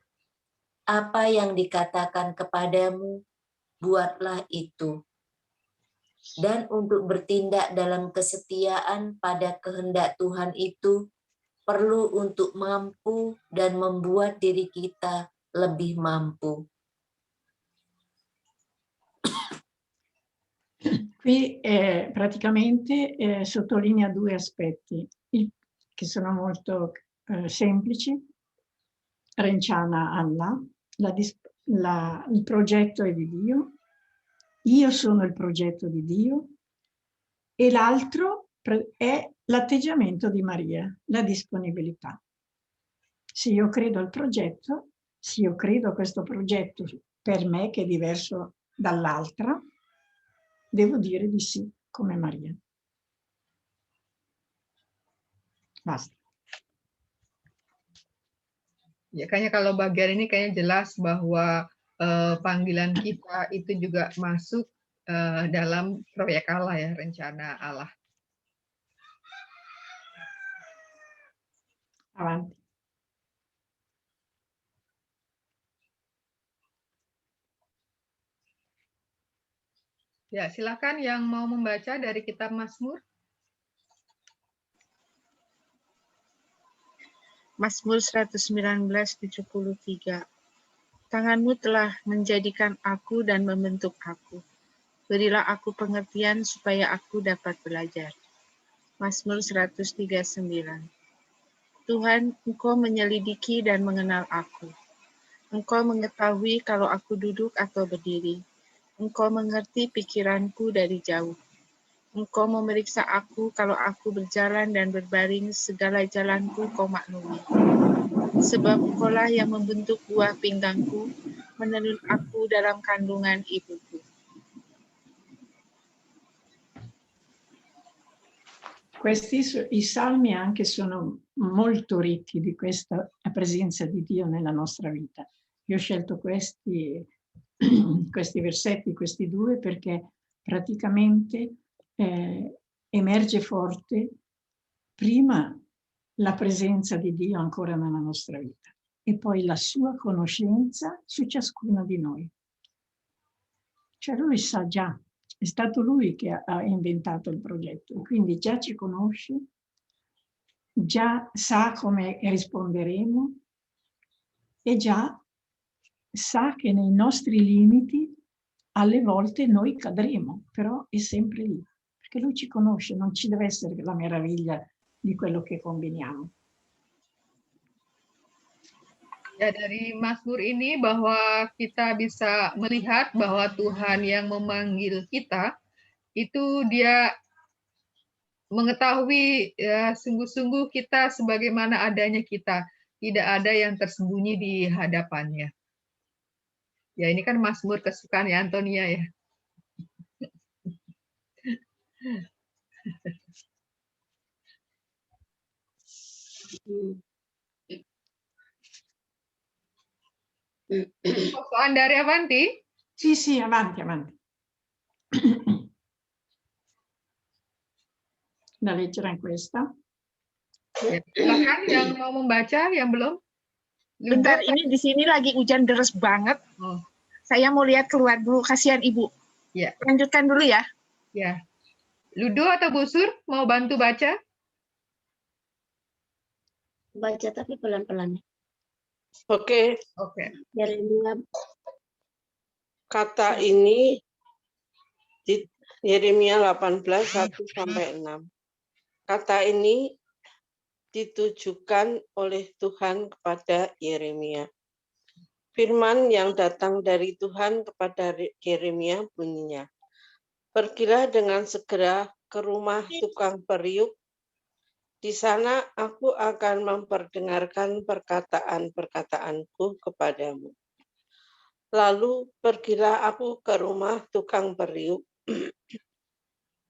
apa yang dikatakan kepadamu, buatlah itu. Dan untuk bertindak dalam kesetiaan pada kehendak Tuhan itu, perlu untuk mampu dan membuat diri kita lebih mampu. Qui praticamente sottolinea due aspetti che sono molto semplici. Renciana Allah, il progetto è di Dio, io sono il progetto di Dio, e l'altro è l'atteggiamento di Maria, la disponibilità. Se io credo al progetto, se io credo a questo progetto per me che è diverso dall'altra, devo dire di sì, come Maria. Basta. Ya, kayaknya kalau bagian ini kayaknya jelas bahwa panggilan kita itu juga masuk dalam proyek Allah ya, rencana Allah. Avanti. Ya, silakan yang mau membaca dari kitab Mazmur. Mazmur 119:73. Tanganmu telah menjadikan aku dan membentuk aku. Berilah aku pengertian supaya aku dapat belajar. Mazmur 139. Tuhan, Engkau menyelidiki dan mengenal aku. Engkau mengetahui kalau aku duduk atau berdiri. Engkau mengerti pikiranku dari jauh. Engkau memeriksa aku kalau aku berjalan dan berbaring, segala jalanku Kau maklumi. Sebab Engkaulah yang membentuk buah pinggangku, menenun aku dalam kandungan ibuku. Questi i salmi anche sono molto ricchi di questa presenza di Dio nella nostra vita. Io ho scelto questi versetti, questi due, perché praticamente emerge forte prima la presenza di Dio ancora nella nostra vita e poi la sua conoscenza su ciascuno di noi. Cioè lui sa già, è stato lui che ha inventato il progetto, quindi già ci conosce, già sa come risponderemo e già sa che nei nostri limiti alle volte noi cadremo, però è sempre lì, perché lui ci conosce, non ci deve essere la meraviglia di quello che combiniamo. Ya, dari Mazmur ini bahwa kita bisa melihat bahwa Tuhan yang memanggil kita itu Dia mengetahui ya, sungguh-sungguh kita sebagaimana adanya kita, tidak ada yang tersembunyi di hadapannya. Ya, ini kan Mazmur kesukaan ya Antonia ya. Pertanyaan dari Avanti? Sì, avanti. Da leggere in questa. Ya, silakan yang mau membaca, yang belum. Bentar, ini di sini lagi hujan deras banget. Oh. Saya mau lihat keluar dulu, kasihan Ibu. Ya. Lanjutkan dulu ya. Ya. Ludo atau Busur mau bantu baca? Baca tapi pelan-pelan. Oke. Yeremia. Kata ini di Yeremia 18:1-6. Kata ini ditujukan oleh Tuhan kepada Yeremia. Firman yang datang dari Tuhan kepada Yeremia bunyinya, "Pergilah dengan segera ke rumah tukang periuk. Di sana aku akan memperdengarkan perkataan-perkataanku kepadamu. Lalu pergilah aku ke rumah tukang periuk,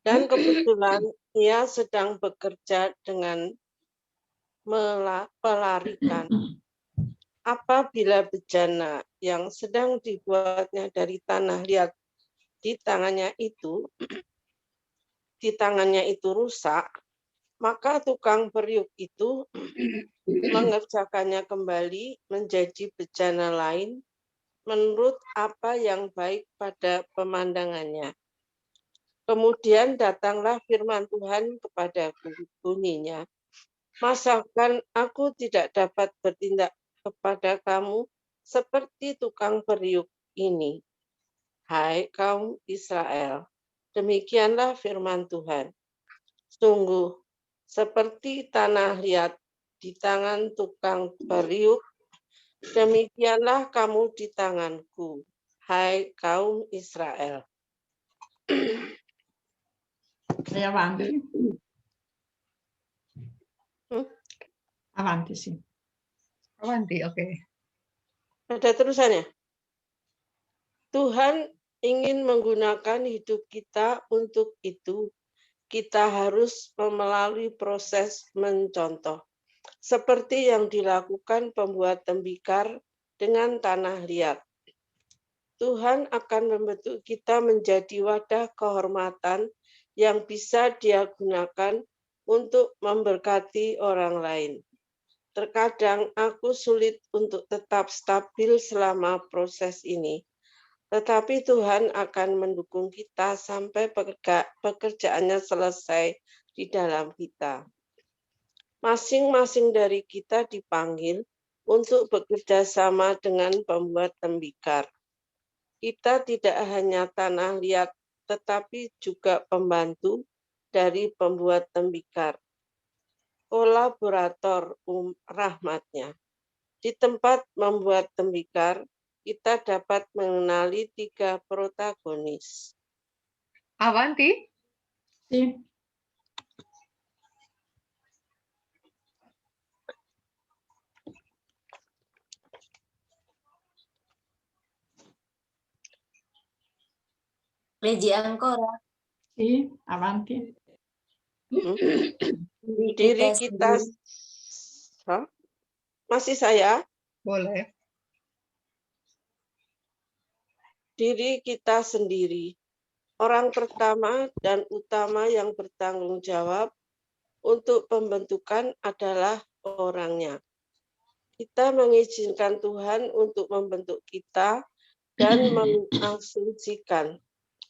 dan kebetulan ia sedang bekerja dengan pelarikan. Apabila bejana yang sedang dibuatnya dari tanah liat di tangannya itu rusak, maka tukang periuk itu mengerjakannya kembali menjadi bejana lain menurut apa yang baik pada pemandangannya. Kemudian datanglah firman Tuhan kepadaku, bunyinya, masakan aku tidak dapat bertindak kepada kamu seperti tukang periuk ini, hai kaum Israel. Demikianlah firman Tuhan. Sungguh, seperti tanah liat di tangan tukang periuk, demikianlah kamu di tanganku, hai kaum Israel. E avanti. Avanti, sì. Avanti, oke. Ada terusannya. Tuhan ingin menggunakan hidup kita untuk itu. Kita harus melalui proses mencontoh. Seperti yang dilakukan pembuat tembikar dengan tanah liat. Tuhan akan membentuk kita menjadi wadah kehormatan yang bisa Dia gunakan untuk memberkati orang lain. Terkadang aku sulit untuk tetap stabil selama proses ini, tetapi Tuhan akan mendukung kita sampai pekerjaannya selesai di dalam kita. Masing-masing dari kita dipanggil untuk bekerja sama dengan pembuat tembikar. Kita tidak hanya tanah liat, tetapi juga pembantu dari pembuat tembikar, kolaborator rahmatnya. Di tempat membuat tembikar, kita dapat mengenali 3 protagonis. Avanti? Sì. Leggi ancora. Sì, avanti. Diri kita, masih saya? Boleh. Diri kita sendiri, orang pertama dan utama yang bertanggung jawab untuk pembentukan adalah orangnya. Kita mengizinkan Tuhan untuk membentuk kita dan mengasumsikan,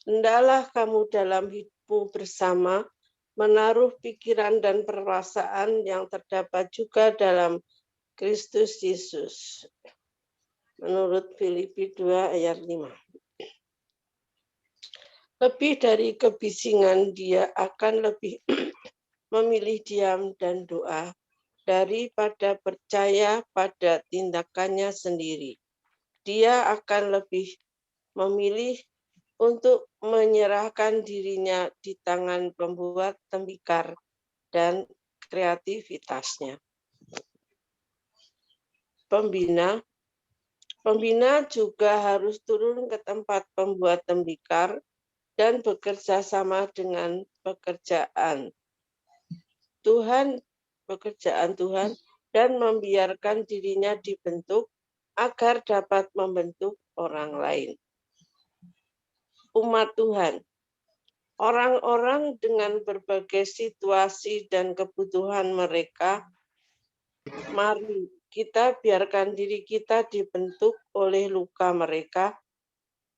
hendaklah kamu dalam hidupmu bersama menaruh pikiran dan perasaan yang terdapat juga dalam Kristus Yesus. Menurut Filipi 2 ayat 5. Lebih dari kebisingan, dia akan lebih memilih diam dan doa daripada percaya pada tindakannya sendiri. Dia akan lebih memilih untuk menyerahkan dirinya di tangan pembuat tembikar dan kreativitasnya. Pembina juga harus turun ke tempat pembuat tembikar dan bekerja sama dengan pekerjaan Tuhan dan membiarkan dirinya dibentuk agar dapat membentuk orang lain. Umat Tuhan, orang-orang dengan berbagai situasi dan kebutuhan mereka, mari kita biarkan diri kita dibentuk oleh luka mereka,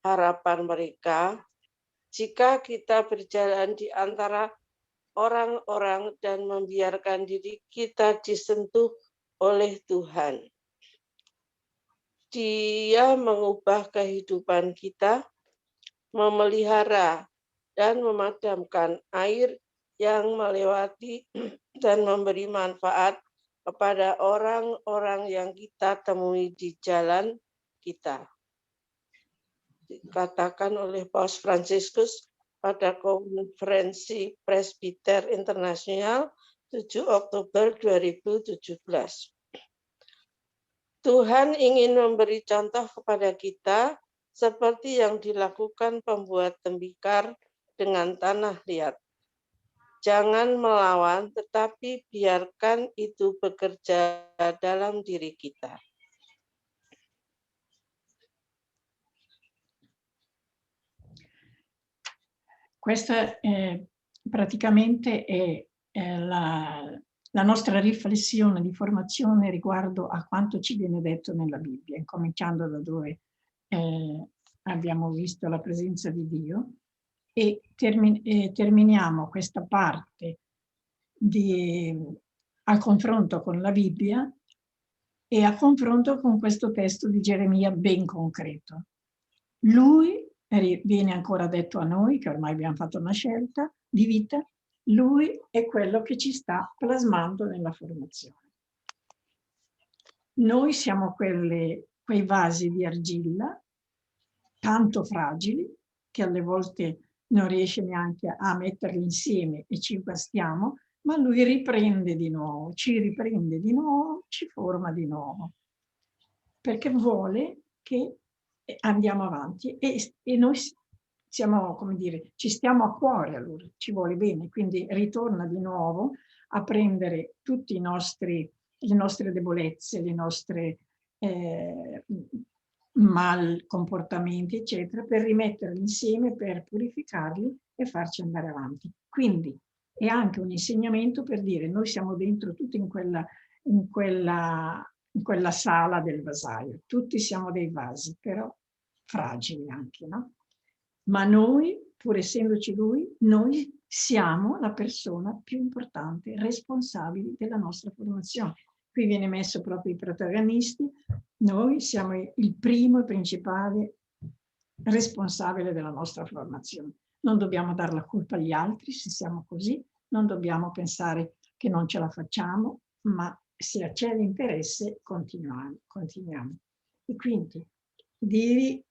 harapan mereka. Jika kita berjalan di antara orang-orang dan membiarkan diri kita disentuh oleh Tuhan, Dia mengubah kehidupan kita, memelihara dan memadamkan air yang melewati dan memberi manfaat kepada orang-orang yang kita temui di jalan kita. Dikatakan oleh Paus Fransiskus pada konferensi Presbiter Internasional 7 Oktober 2017. Tuhan ingin memberi contoh kepada kita seperti yang dilakukan pembuat tembikar dengan tanah liat. Jangan melawan, tetapi biarkan itu bekerja dalam diri kita. Questa praticamente è la nostra riflessione di formazione riguardo a quanto ci viene detto nella Bibbia, incominciando da dove abbiamo visto la presenza di Dio e terminiamo questa parte al confronto con la Bibbia e a confronto con questo testo di Geremia ben concreto. Lui viene ancora detto a noi, che ormai abbiamo fatto una scelta di vita, lui è quello che ci sta plasmando nella formazione. Noi siamo quei vasi di argilla, tanto fragili, che alle volte non riesce neanche a metterli insieme e ci guastiamo, ma lui riprende di nuovo, ci riprende di nuovo, ci forma di nuovo, perché vuole che andiamo avanti e noi siamo, come dire, ci stiamo a cuore, allora ci vuole bene, quindi ritorna di nuovo a prendere tutti le nostre debolezze, le nostre malcomportamenti, eccetera, per rimetterli insieme, per purificarli e farci andare avanti. Quindi è anche un insegnamento per dire noi siamo dentro tutti in quella sala del vasaio, tutti siamo dei vasi, però fragili anche, no? Ma noi, pur essendoci lui, noi siamo la persona più importante, responsabile della nostra formazione. Qui viene messo proprio i protagonisti, noi siamo il primo e principale responsabile della nostra formazione. Non dobbiamo dare la colpa agli altri se siamo così, non dobbiamo pensare che non ce la facciamo, ma se c'è l'interesse continuiamo. E quindi diri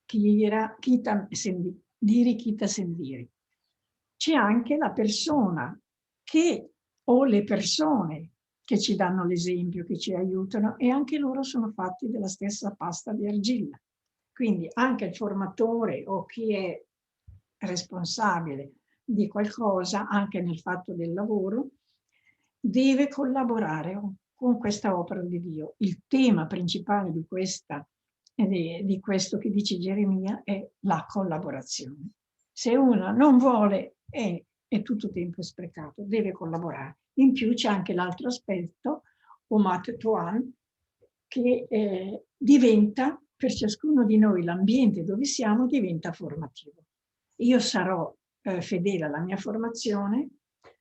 kita sendiri. C'è anche la persona che, o le persone che ci danno l'esempio, che ci aiutano, e anche loro sono fatti della stessa pasta di argilla. Quindi anche il formatore o chi è responsabile di qualcosa, anche nel fatto del lavoro, deve collaborare con questa opera di Dio. Il tema principale di questo che dice Geremia è la collaborazione. Se uno non vuole, è tutto tempo sprecato, deve collaborare. In più c'è anche l'altro aspetto, Omat Toan, che diventa, per ciascuno di noi, l'ambiente dove siamo diventa formativo. Io sarò fedele alla mia formazione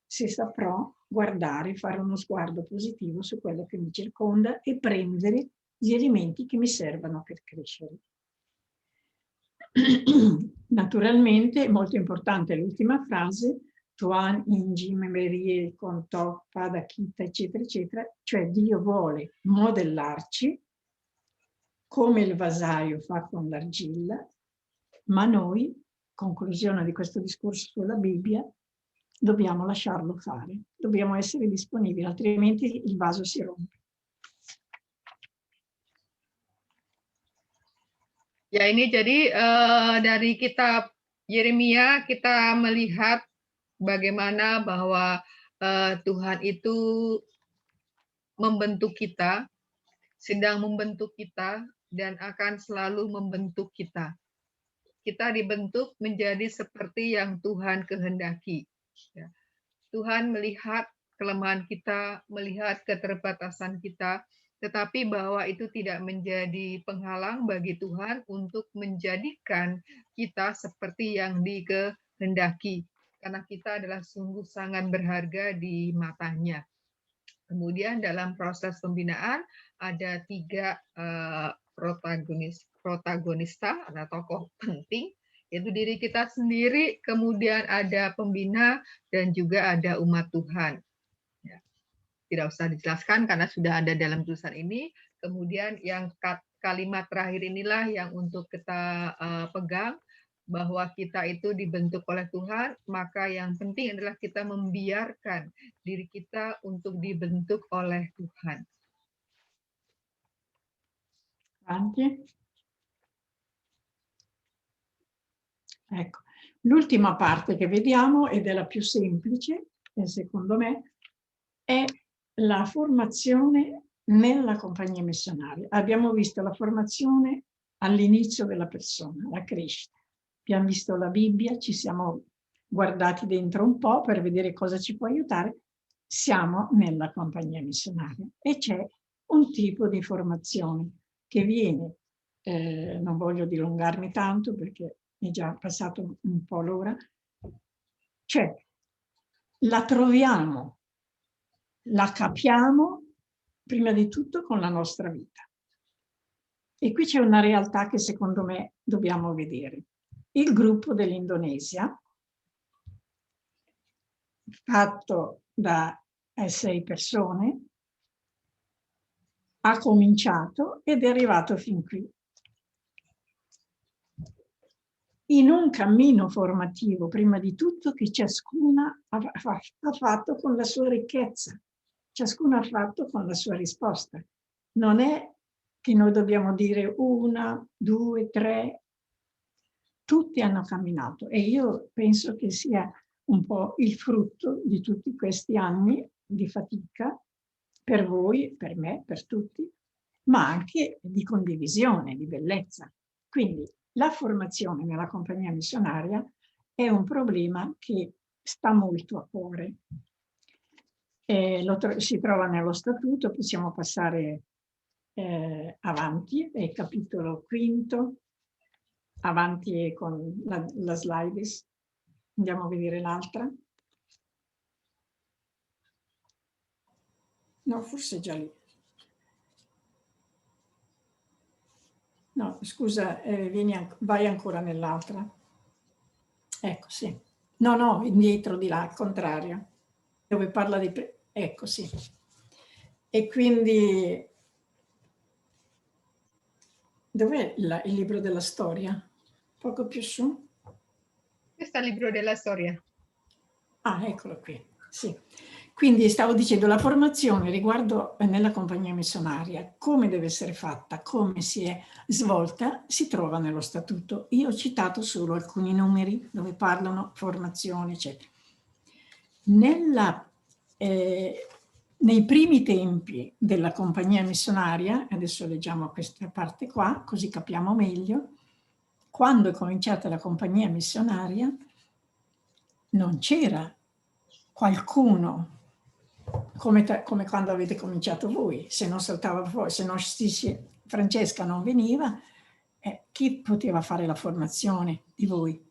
se saprò guardare, fare uno sguardo positivo su quello che mi circonda e prendere gli elementi che mi servono per crescere. Naturalmente, molto importante l'ultima frase, Tuan, Ingi, Memerie, Kontò, Pada, Kita, eccetera, eccetera, cioè Dio vuole modellarci come il vasaio fa con l'argilla, ma noi, conclusione di questo discorso sulla Bibbia, dobbiamo lasciarlo fare, dobbiamo essere disponibili, altrimenti il vaso si rompe. Ya, ini jadi dari kitab Yeremia kita melihat bagaimana bahwa Tuhan itu membentuk kita, sedang membentuk kita, dan akan selalu membentuk kita. Kita dibentuk menjadi seperti yang Tuhan kehendaki. Tuhan melihat kelemahan kita, melihat keterbatasan kita, tetapi bahwa itu tidak menjadi penghalang bagi Tuhan untuk menjadikan kita seperti yang dikehendaki. Karena kita adalah sungguh sangat berharga di matanya. Kemudian dalam proses pembinaan ada 3 protagonista atau tokoh penting, yaitu diri kita sendiri, kemudian ada pembina, dan juga ada umat Tuhan. Ya. Tidak usah dijelaskan karena sudah ada dalam tulisan ini. Kemudian yang kalimat terakhir inilah yang untuk kita pegang, bahwa kita itu dibentuk oleh Tuhan, maka yang penting adalah kita membiarkan diri kita untuk dibentuk oleh Tuhan. Avanti. Ecco, l'ultima parte che vediamo, ed è la più semplice, secondo me, è la formazione nella compagnia missionaria. Abbiamo visto la formazione all'inizio della persona, la crescita. Abbiamo visto la Bibbia, ci siamo guardati dentro un po' per vedere cosa ci può aiutare. Siamo nella compagnia missionaria e c'è un tipo di formazione che viene, non voglio dilungarmi tanto perché è già passato un po' l'ora, cioè la troviamo, la capiamo prima di tutto con la nostra vita. E qui c'è una realtà che secondo me dobbiamo vedere. Il gruppo dell'Indonesia, fatto da 6 persone, ha cominciato ed è arrivato fin qui. In un cammino formativo, prima di tutto, che ciascuna ha fatto con la sua ricchezza, ciascuna ha fatto con la sua risposta. Non è che noi dobbiamo dire 1, 2, 3, tutti hanno camminato e io penso che sia un po' il frutto di tutti questi anni di fatica per voi, per me, per tutti, ma anche di condivisione, di bellezza. Quindi la formazione nella compagnia missionaria è un problema che sta molto a cuore. Si trova nello statuto, possiamo passare avanti, è il capitolo 5, avanti con la slide. Andiamo a vedere l'altra. No, forse è già lì. No, scusa, vai ancora nell'altra. Ecco, sì. No, no, indietro di là, al contrario. Dove parla di... Ecco, sì. E quindi... Dov'è il libro della storia? Poco più su? Questo è il libro della storia. Ah, eccolo qui, sì. Quindi stavo dicendo, la formazione riguardo nella compagnia missionaria, come deve essere fatta, come si è svolta, si trova nello statuto. Io ho citato solo alcuni numeri dove parlano formazione, eccetera. Nei primi tempi della compagnia missionaria, adesso leggiamo questa parte qua, così capiamo meglio, quando è cominciata la compagnia missionaria, non c'era qualcuno come quando avete cominciato voi, se non saltava fuori, se non Francesca non veniva, chi poteva fare la formazione di voi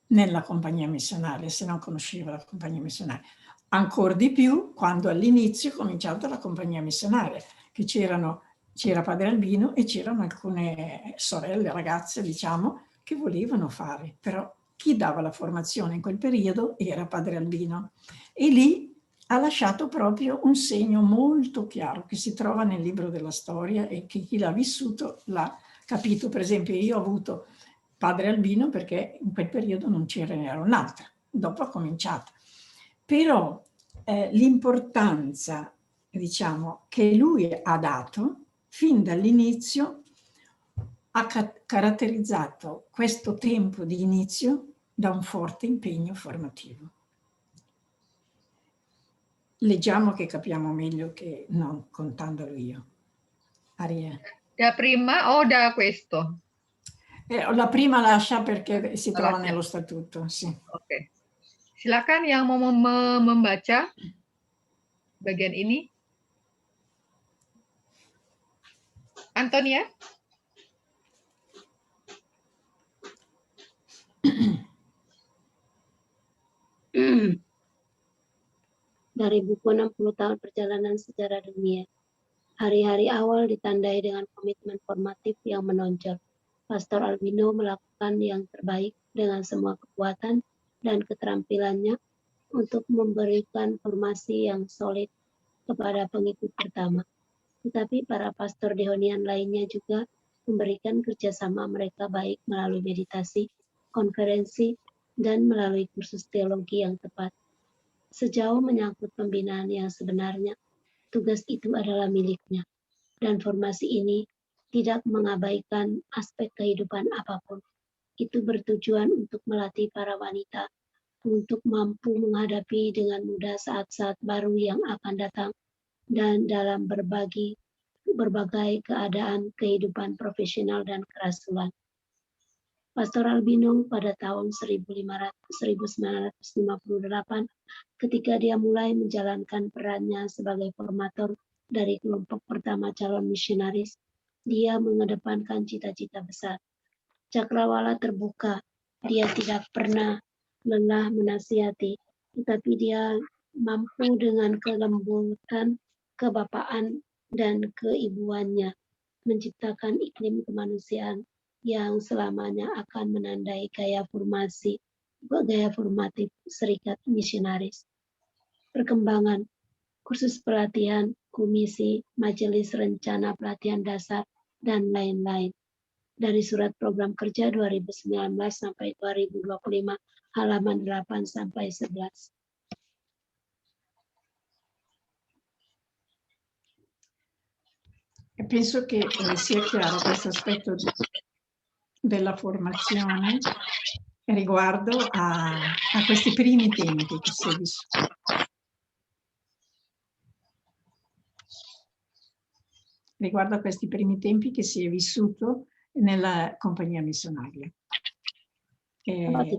nella compagnia missionaria se non conosceva la compagnia missionaria? Ancora di più quando all'inizio è cominciata la compagnia missionaria, che c'era Padre Albino e c'erano alcune sorelle, ragazze, diciamo, che volevano fare, però chi dava la formazione in quel periodo era Padre Albino. E lì ha lasciato proprio un segno molto chiaro che si trova nel libro della storia e che chi l'ha vissuto l'ha capito. Per esempio, io ho avuto Padre Albino perché in quel periodo non c'era, ne era un'altra, dopo ha cominciato. Però l'importanza, diciamo, che lui ha dato fin dall'inizio ha caratterizzato questo tempo di inizio da un forte impegno formativo. Leggiamo che capiamo meglio che non contandolo io. Aria. Da prima o da questo? La prima lascia perché si trova nello statuto, sì. Oke. Silakan yang mau membaca bagian ini. Antonia? Dari buku 60 tahun perjalanan sejarah dunia. Hari-hari awal ditandai dengan komitmen formatif yang menonjol. Pastor Albino melakukan yang terbaik dengan semua kekuatan dan keterampilannya untuk memberikan formasi yang solid kepada pengikut pertama. Tetapi para pastor Dehonian lainnya juga memberikan kerjasama mereka baik melalui meditasi, konferensi, dan melalui kursus teologi yang tepat. Sejauh menyangkut pembinaan yang sebenarnya, tugas itu adalah miliknya. Dan formasi ini tidak mengabaikan aspek kehidupan apapun. Itu bertujuan untuk melatih para wanita untuk mampu menghadapi dengan mudah saat-saat baru yang akan datang dan dalam berbagai keadaan kehidupan profesional dan kerasulan. Pastor Albino pada tahun 1958 ketika dia mulai menjalankan perannya sebagai formator dari kelompok pertama calon misionaris, dia mengedepankan cita-cita besar. Cakrawala terbuka, dia tidak pernah lelah menasihati, tetapi dia mampu dengan kelembutan, kebapaan, dan keibuannya menciptakan iklim kemanusiaan yang selamanya akan menandai gaya formatif Serikat Misionaris. Perkembangan, kursus pelatihan, komisi, majelis rencana pelatihan dasar, dan lain-lain. Dari surat program kerja 2019 sampai 2025, halaman 8 sampai 11. Penso che sia chiaro questo aspetto della formazione riguardo a questi primi tempi che si è vissuto. Riguardo a questi primi tempi che si è vissuto nella compagnia missionaria. Il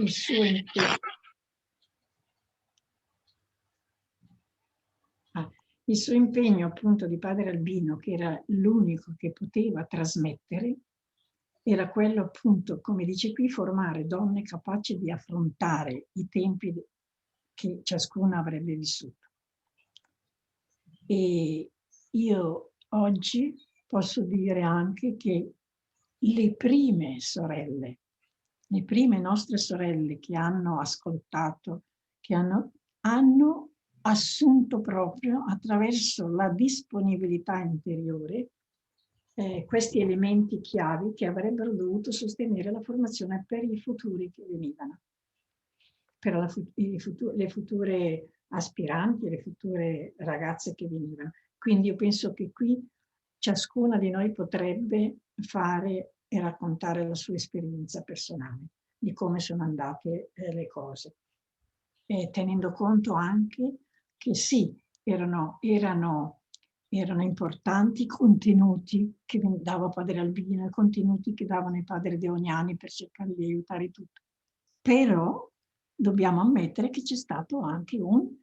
suo impegno. Il suo impegno appunto di padre Albino, che era l'unico che poteva trasmettere, era quello appunto, come dice qui, formare donne capaci di affrontare i tempi che ciascuna avrebbe vissuto. E io oggi posso dire anche che le prime sorelle, le prime nostre sorelle che hanno ascoltato, che hanno assunto proprio attraverso la disponibilità interiore questi elementi chiavi che avrebbero dovuto sostenere la formazione per i futuri che venivano, per le future aspiranti, le future ragazze che venivano. Quindi io penso che qui ciascuna di noi potrebbe fare e raccontare la sua esperienza personale di come sono andate le cose, tenendo conto anche che sì, erano importanti i contenuti che dava padre Albino, i contenuti che davano i padri deoniani per cercare di aiutare tutto. Però dobbiamo ammettere che c'è stato anche un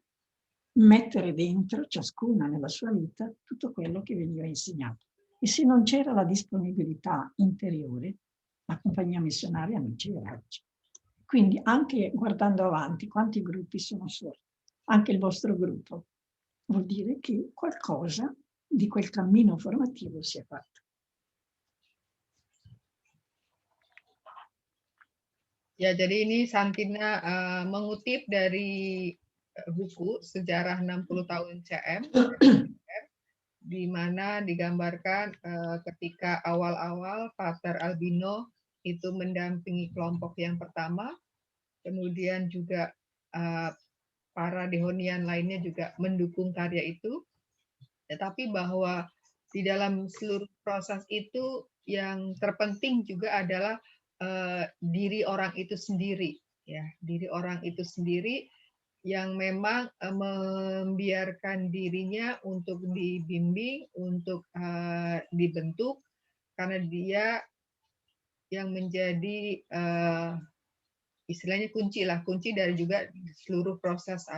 mettere dentro ciascuna nella sua vita tutto quello che veniva insegnato. E se non c'era la disponibilità interiore, la compagnia missionaria non c'era oggi. Quindi anche guardando avanti, quanti gruppi sono sorti? Anche il vostro gruppo. Vuol dire che qualcosa di quel cammino formativo si è fatto. Ya, jadi ini Santina mengutip dari buku Sejarah 60 Tahun CM, di mana digambarkan ketika awal-awal Pater Albino itu mendampingi kelompok yang pertama, kemudian juga para dehonian lainnya juga mendukung karya itu, tetapi bahwa di dalam seluruh proses itu yang terpenting juga adalah diri orang itu sendiri, ya, diri orang itu sendiri yang memang membiarkan dirinya untuk dibimbing, untuk dibentuk, karena dia yang menjadi istilahnya kunci dari juga seluruh proses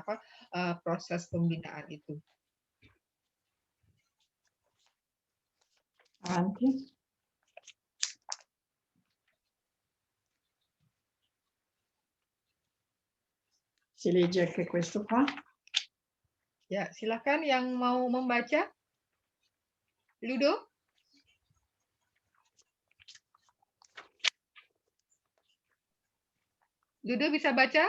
proses pembinaan itu. Avanti. Si legge anche questo qua. Ya, silakan yang mau membaca. Ludo? Ludo bisa baca?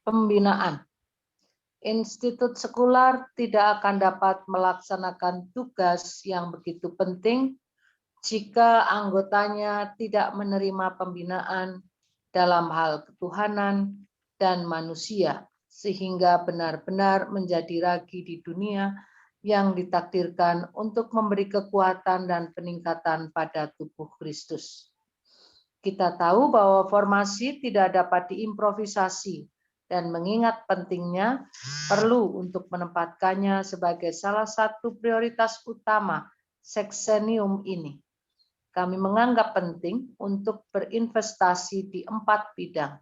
Pembinaan. Institut sekular tidak akan dapat melaksanakan tugas yang begitu penting jika anggotanya tidak menerima pembinaan dalam hal ketuhanan dan manusia, sehingga benar-benar menjadi ragi di dunia yang ditakdirkan untuk memberi kekuatan dan peningkatan pada tubuh Kristus. Kita tahu bahwa formasi tidak dapat diimprovisasi, dan mengingat pentingnya, perlu untuk menempatkannya sebagai salah satu prioritas utama seksenium ini. Kami menganggap penting untuk berinvestasi di 4 bidang.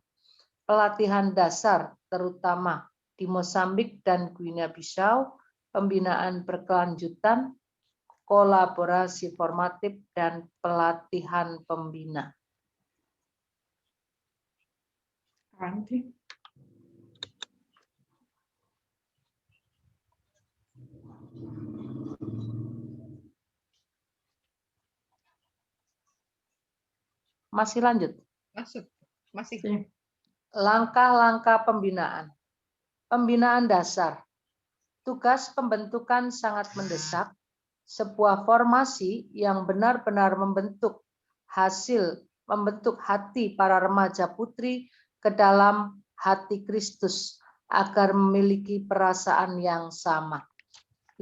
Pelatihan dasar, terutama di Mozambik dan Guinea-Bissau, pembinaan berkelanjutan, kolaborasi formatif, dan pelatihan pembina. Avanti. Masih lanjut? Masih. Langkah-langkah pembinaan. Pembinaan dasar. Tugas pembentukan sangat mendesak. Sebuah formasi yang benar-benar membentuk hati para remaja putri ke dalam hati Kristus agar memiliki perasaan yang sama.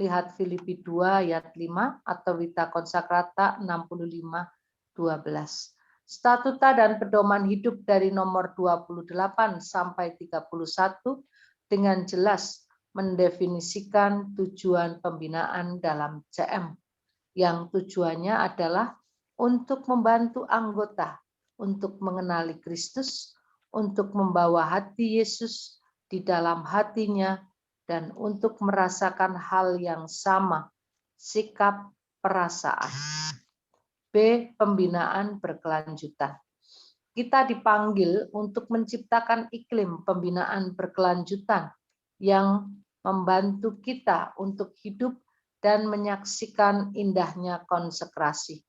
Lihat Filipi 2 ayat 5 atau Vita Consacrata 65:12. Statuta dan pedoman hidup dari nomor 28 sampai 31 dengan jelas mendefinisikan tujuan pembinaan dalam CM, yang tujuannya adalah untuk membantu anggota untuk mengenali Kristus, untuk membawa hati Yesus di dalam hatinya dan untuk merasakan hal yang sama, sikap perasaan. B. Pembinaan berkelanjutan. Kita dipanggil untuk menciptakan iklim pembinaan berkelanjutan yang membantu kita untuk hidup dan menyaksikan indahnya konsekrasi,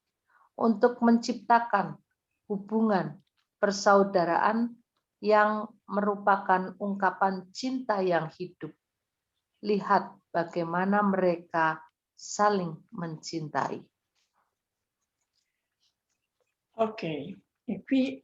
untuk menciptakan hubungan persaudaraan yang merupakan ungkapan cinta yang hidup. Lihat bagaimana mereka saling mencintai. Ok, e qui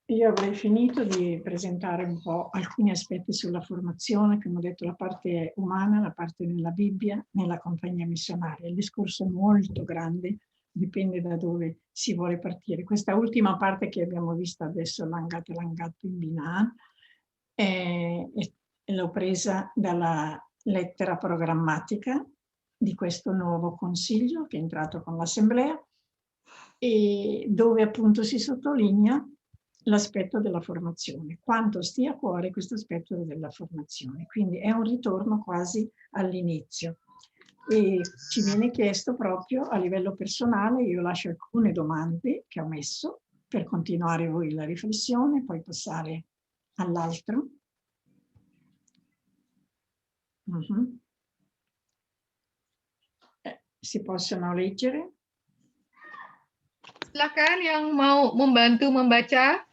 io avrei finito di presentare un po' alcuni aspetti sulla formazione, come ho detto, la parte umana, la parte nella Bibbia, nella compagnia missionaria. Il discorso è molto grande, dipende da dove si vuole partire. Questa ultima parte che abbiamo visto adesso, Langat in Binaan, l'ho presa dalla lettera programmatica di questo nuovo consiglio che è entrato con l'Assemblea, e dove appunto si sottolinea l'aspetto della formazione, quanto stia a cuore questo aspetto della formazione. Quindi è un ritorno quasi all'inizio. E ci viene chiesto proprio a livello personale, io lascio alcune domande che ho messo per continuare voi la riflessione, poi passare all'altro. Si possono leggere? Silakan yang mau membantu membaca.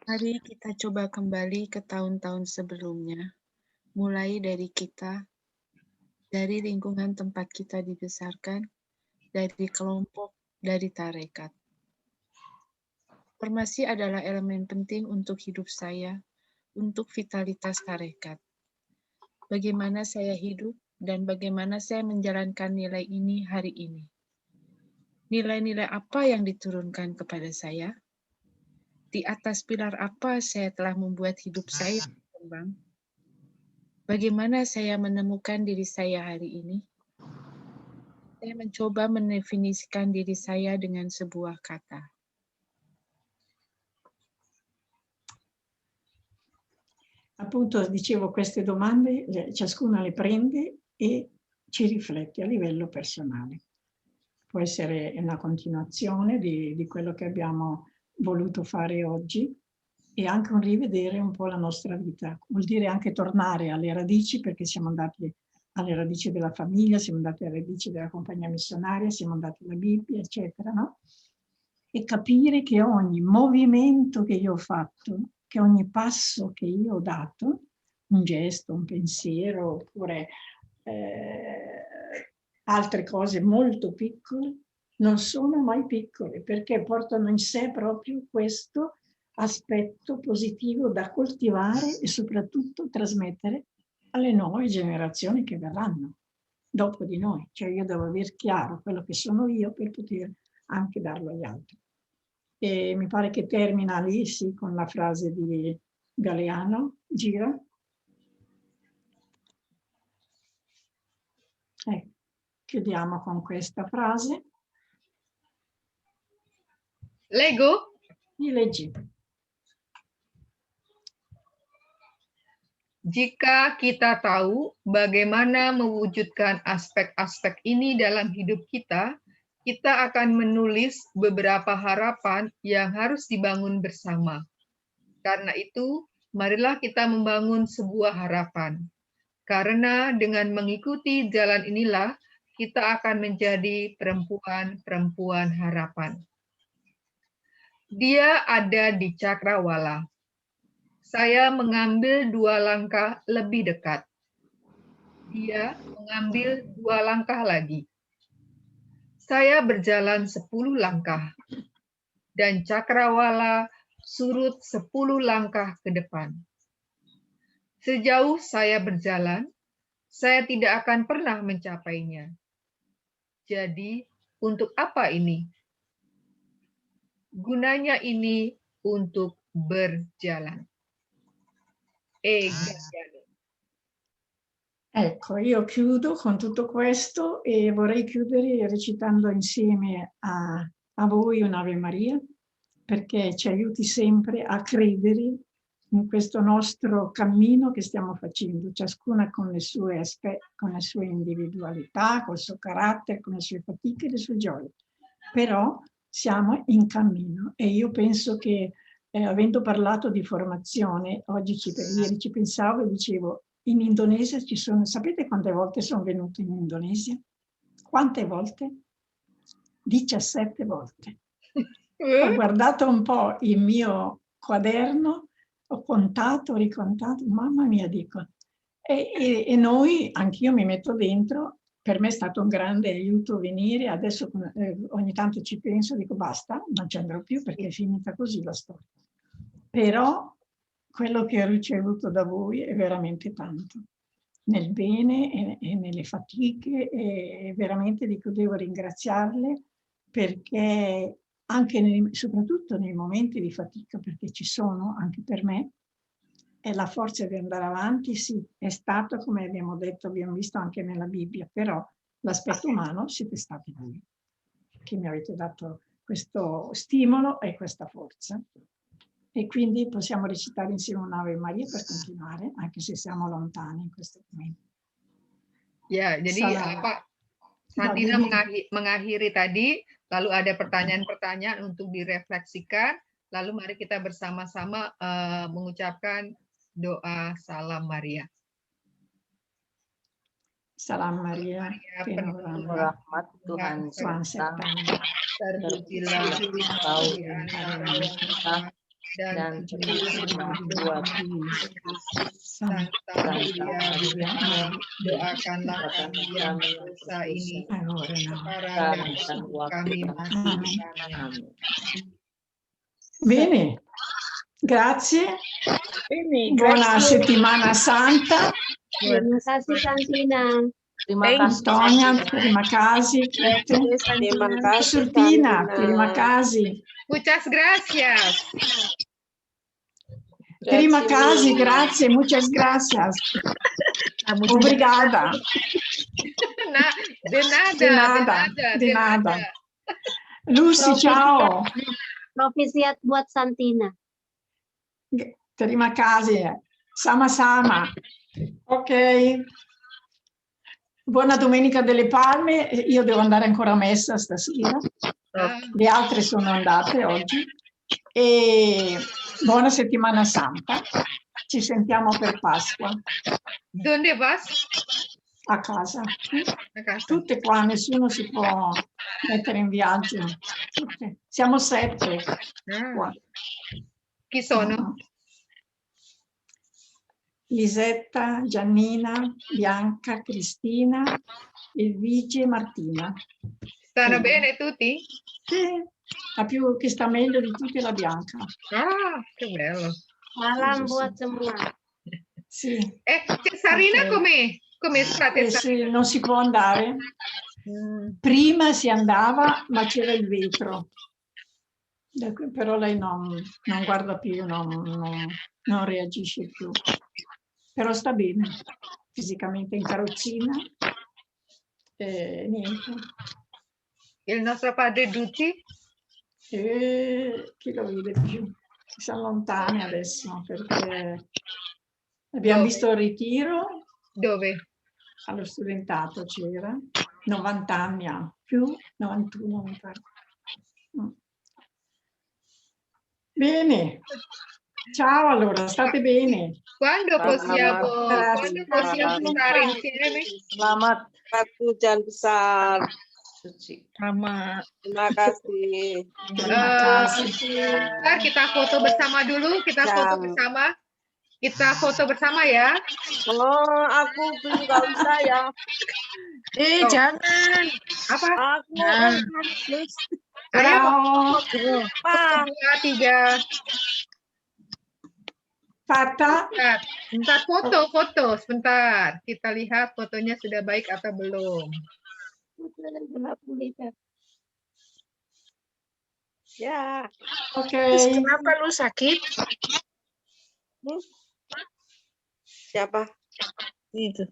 Mari kita coba kembali ke tahun-tahun sebelumnya, mulai dari kita, dari lingkungan tempat kita dibesarkan, dari kelompok, dari tarekat. Formasi adalah elemen penting untuk hidup saya, untuk vitalitas tarekat. Bagaimana saya hidup dan bagaimana saya menjalankan nilai ini hari ini. Nilai-nilai apa yang diturunkan kepada saya? Di atas pilar apa saya telah membuat hidup saya berkembang? Bagaimana saya menemukan diri saya hari ini? Saya mencoba mendefinisikan diri saya dengan sebuah kata. Appunto, dicevo, queste domande ciascuna le prende e ci riflette a livello personale. Può essere una continuazione di quello che abbiamo voluto fare oggi e anche un rivedere un po' la nostra vita. Vuol dire anche tornare alle radici, perché siamo andati alle radici della famiglia, siamo andati alle radici della compagnia missionaria, siamo andati alla Bibbia, eccetera, no? E capire che ogni movimento che io ho fatto, che ogni passo che io ho dato, un gesto, un pensiero, oppure altre cose molto piccole, non sono mai piccole, perché portano in sé proprio questo aspetto positivo da coltivare e soprattutto trasmettere alle nuove generazioni che verranno dopo di noi. Cioè io devo aver chiaro quello che sono io per poter anche darlo agli altri. E mi pare che termina lì, sì, con la frase di Galeano. Gira. Chiudiamo con questa frase. Leggo. Leggi. Jika kita tahu bagaimana mewujudkan aspek-aspek ini dalam hidup kita, kita akan menulis beberapa harapan yang harus dibangun bersama. Karena itu, marilah kita membangun sebuah harapan. Karena dengan mengikuti jalan inilah, kita akan menjadi perempuan-perempuan harapan. Dia ada di Cakrawala. Saya mengambil 2 langkah lebih dekat. Dia mengambil 2 langkah lagi. Saya berjalan 10 langkah. Dan Cakrawala surut 10 langkah ke depan. Sejauh saya berjalan, saya tidak akan pernah mencapainya. Jadi, untuk apa ini? Gunanya ini untuk berjalan. Ecco, io chiudo con tutto questo e vorrei chiudere recitando insieme a voi un'Ave Maria, perché ci aiuti sempre a credere in questo nostro cammino che stiamo facendo, ciascuna con le sue con le sue individualità, col suo carattere, con le sue fatiche e le sue gioie. Però siamo in cammino e io penso che, avendo parlato di formazione, ieri ci pensavo e dicevo, in Indonesia ci sono, sapete quante volte sono venuta in Indonesia? Quante volte? 17 volte. Ho guardato un po' il mio quaderno, ho contato, ricontato, mamma mia, dico. E noi, anch'io mi metto dentro, per me è stato un grande aiuto venire, adesso ogni tanto ci penso, dico basta, non ci andrò più perché è finita così la storia. Però quello che ho ricevuto da voi è veramente tanto, nel bene e nelle fatiche, e veramente dico, devo ringraziarle perché anche soprattutto nei momenti di fatica, perché ci sono anche per me, è la forza di andare avanti, sì, è stato, come abbiamo detto, abbiamo visto anche nella Bibbia, però l'aspetto umano siete stati voi, che mi avete dato questo stimolo e questa forza. E quindi possiamo recitare insieme un'Ave Maria per continuare, anche se siamo lontani in questo momento. Ya, jadi Santina mengakhiri tadi, lalu ada pertanyaan-pertanyaan untuk direfleksikan, lalu mari kita bersama-sama mengucapkan doa Salam Maria. Salam Maria, penuh rahmat Tuhan serta terpujilah engkau di antara wanita dan terpujilah buah Santa Maria, doakanlah kami yang berdosa ini sekarang dan waktu kami mati. Amin. Bene, grazie. Bene, Buona grazie. settimana santa. Terima kasih Santina. Terima kasih Antonia, terima kasih. Terima kasih Surtina, Santina. terima kasih. Muchas gracias. Terima kasih, grazie, muchas gracias. Obrigada. De nada. Lucy, ciao. Provisiat buat Santina. Terima kasih. Sama-sama. Ok. Buona Domenica delle Palme. Io devo andare ancora a messa stasera. Le altre sono andate oggi. E buona settimana santa. Ci sentiamo per Pasqua. Dove vas? A casa. Tutte qua, nessuno si può mettere in viaggio. Tutte. Siamo 7 qua. Chi sono? Lisetta, Giannina, Bianca, Cristina, Elvige e Martina. Stanno bene tutti? Sì, la più che sta meglio di tutti è la Bianca. Ah, che bello. Salam buat semua. Sì. Cesarina come state? Sì, non si può andare. Prima si andava, ma c'era il vetro. Però lei non guarda più, non reagisce più. Però sta bene, fisicamente in carrozzina. Niente. Il nostro padre Ducci? Chi lo vede più? Si allontana adesso perché abbiamo visto il ritiro. Dove? Allo studentato c'era, 90 anni ha, più 91 mi pare. Bene, ciao allora, state bene. Quando possiamo stare insieme? Selamat. Hujan besar. Suci. Sama. Terima kasih. Terima kasih. Kita foto bersama dulu, Kita foto bersama ya. Oh, aku belum, nggak usah ya. Jangan. Apa? Aku harus. Ayo. Pak. 2, 3. Fatta. Bentar, foto. Sebentar. Kita lihat fotonya sudah baik atau belum. Ya. Oke. Kenapa lu sakit? Siapa? Itu.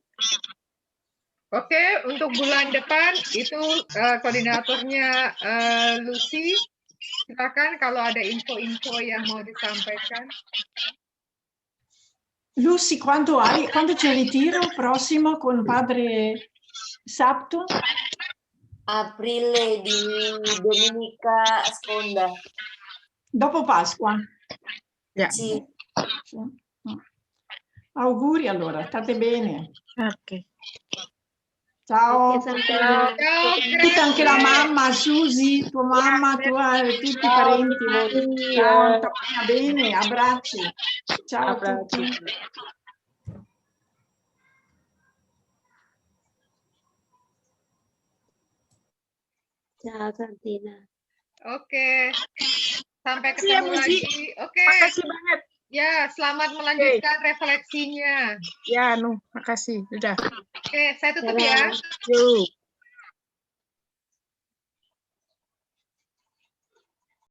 Oke, untuk bulan depan itu koordinatornya Lucy. Silakan kalau ada info-info yang mau disampaikan. Lucy, quando c'è il ritiro prossimo con padre Sapto? Aprile di Domenica Sponda. Dopo Pasqua? Ya. Sì. Sì. Auguri allora, state bene. Oke. Ciao. Oke, Santina. Ciao, Saluta anche la mamma, Susi, tua mamma, tutti i parenti. Ciao, Antonia, bene, abbracci. Ciao a tutti. Ciao, Santina. Oke. Sampai Makasih ya, ketemu Muji. lagi. Oke. Makasih banget. Ya, selamat melanjutkan refleksinya. Ya, makasih. Udah. Oke, saya tutup ya. Yuk.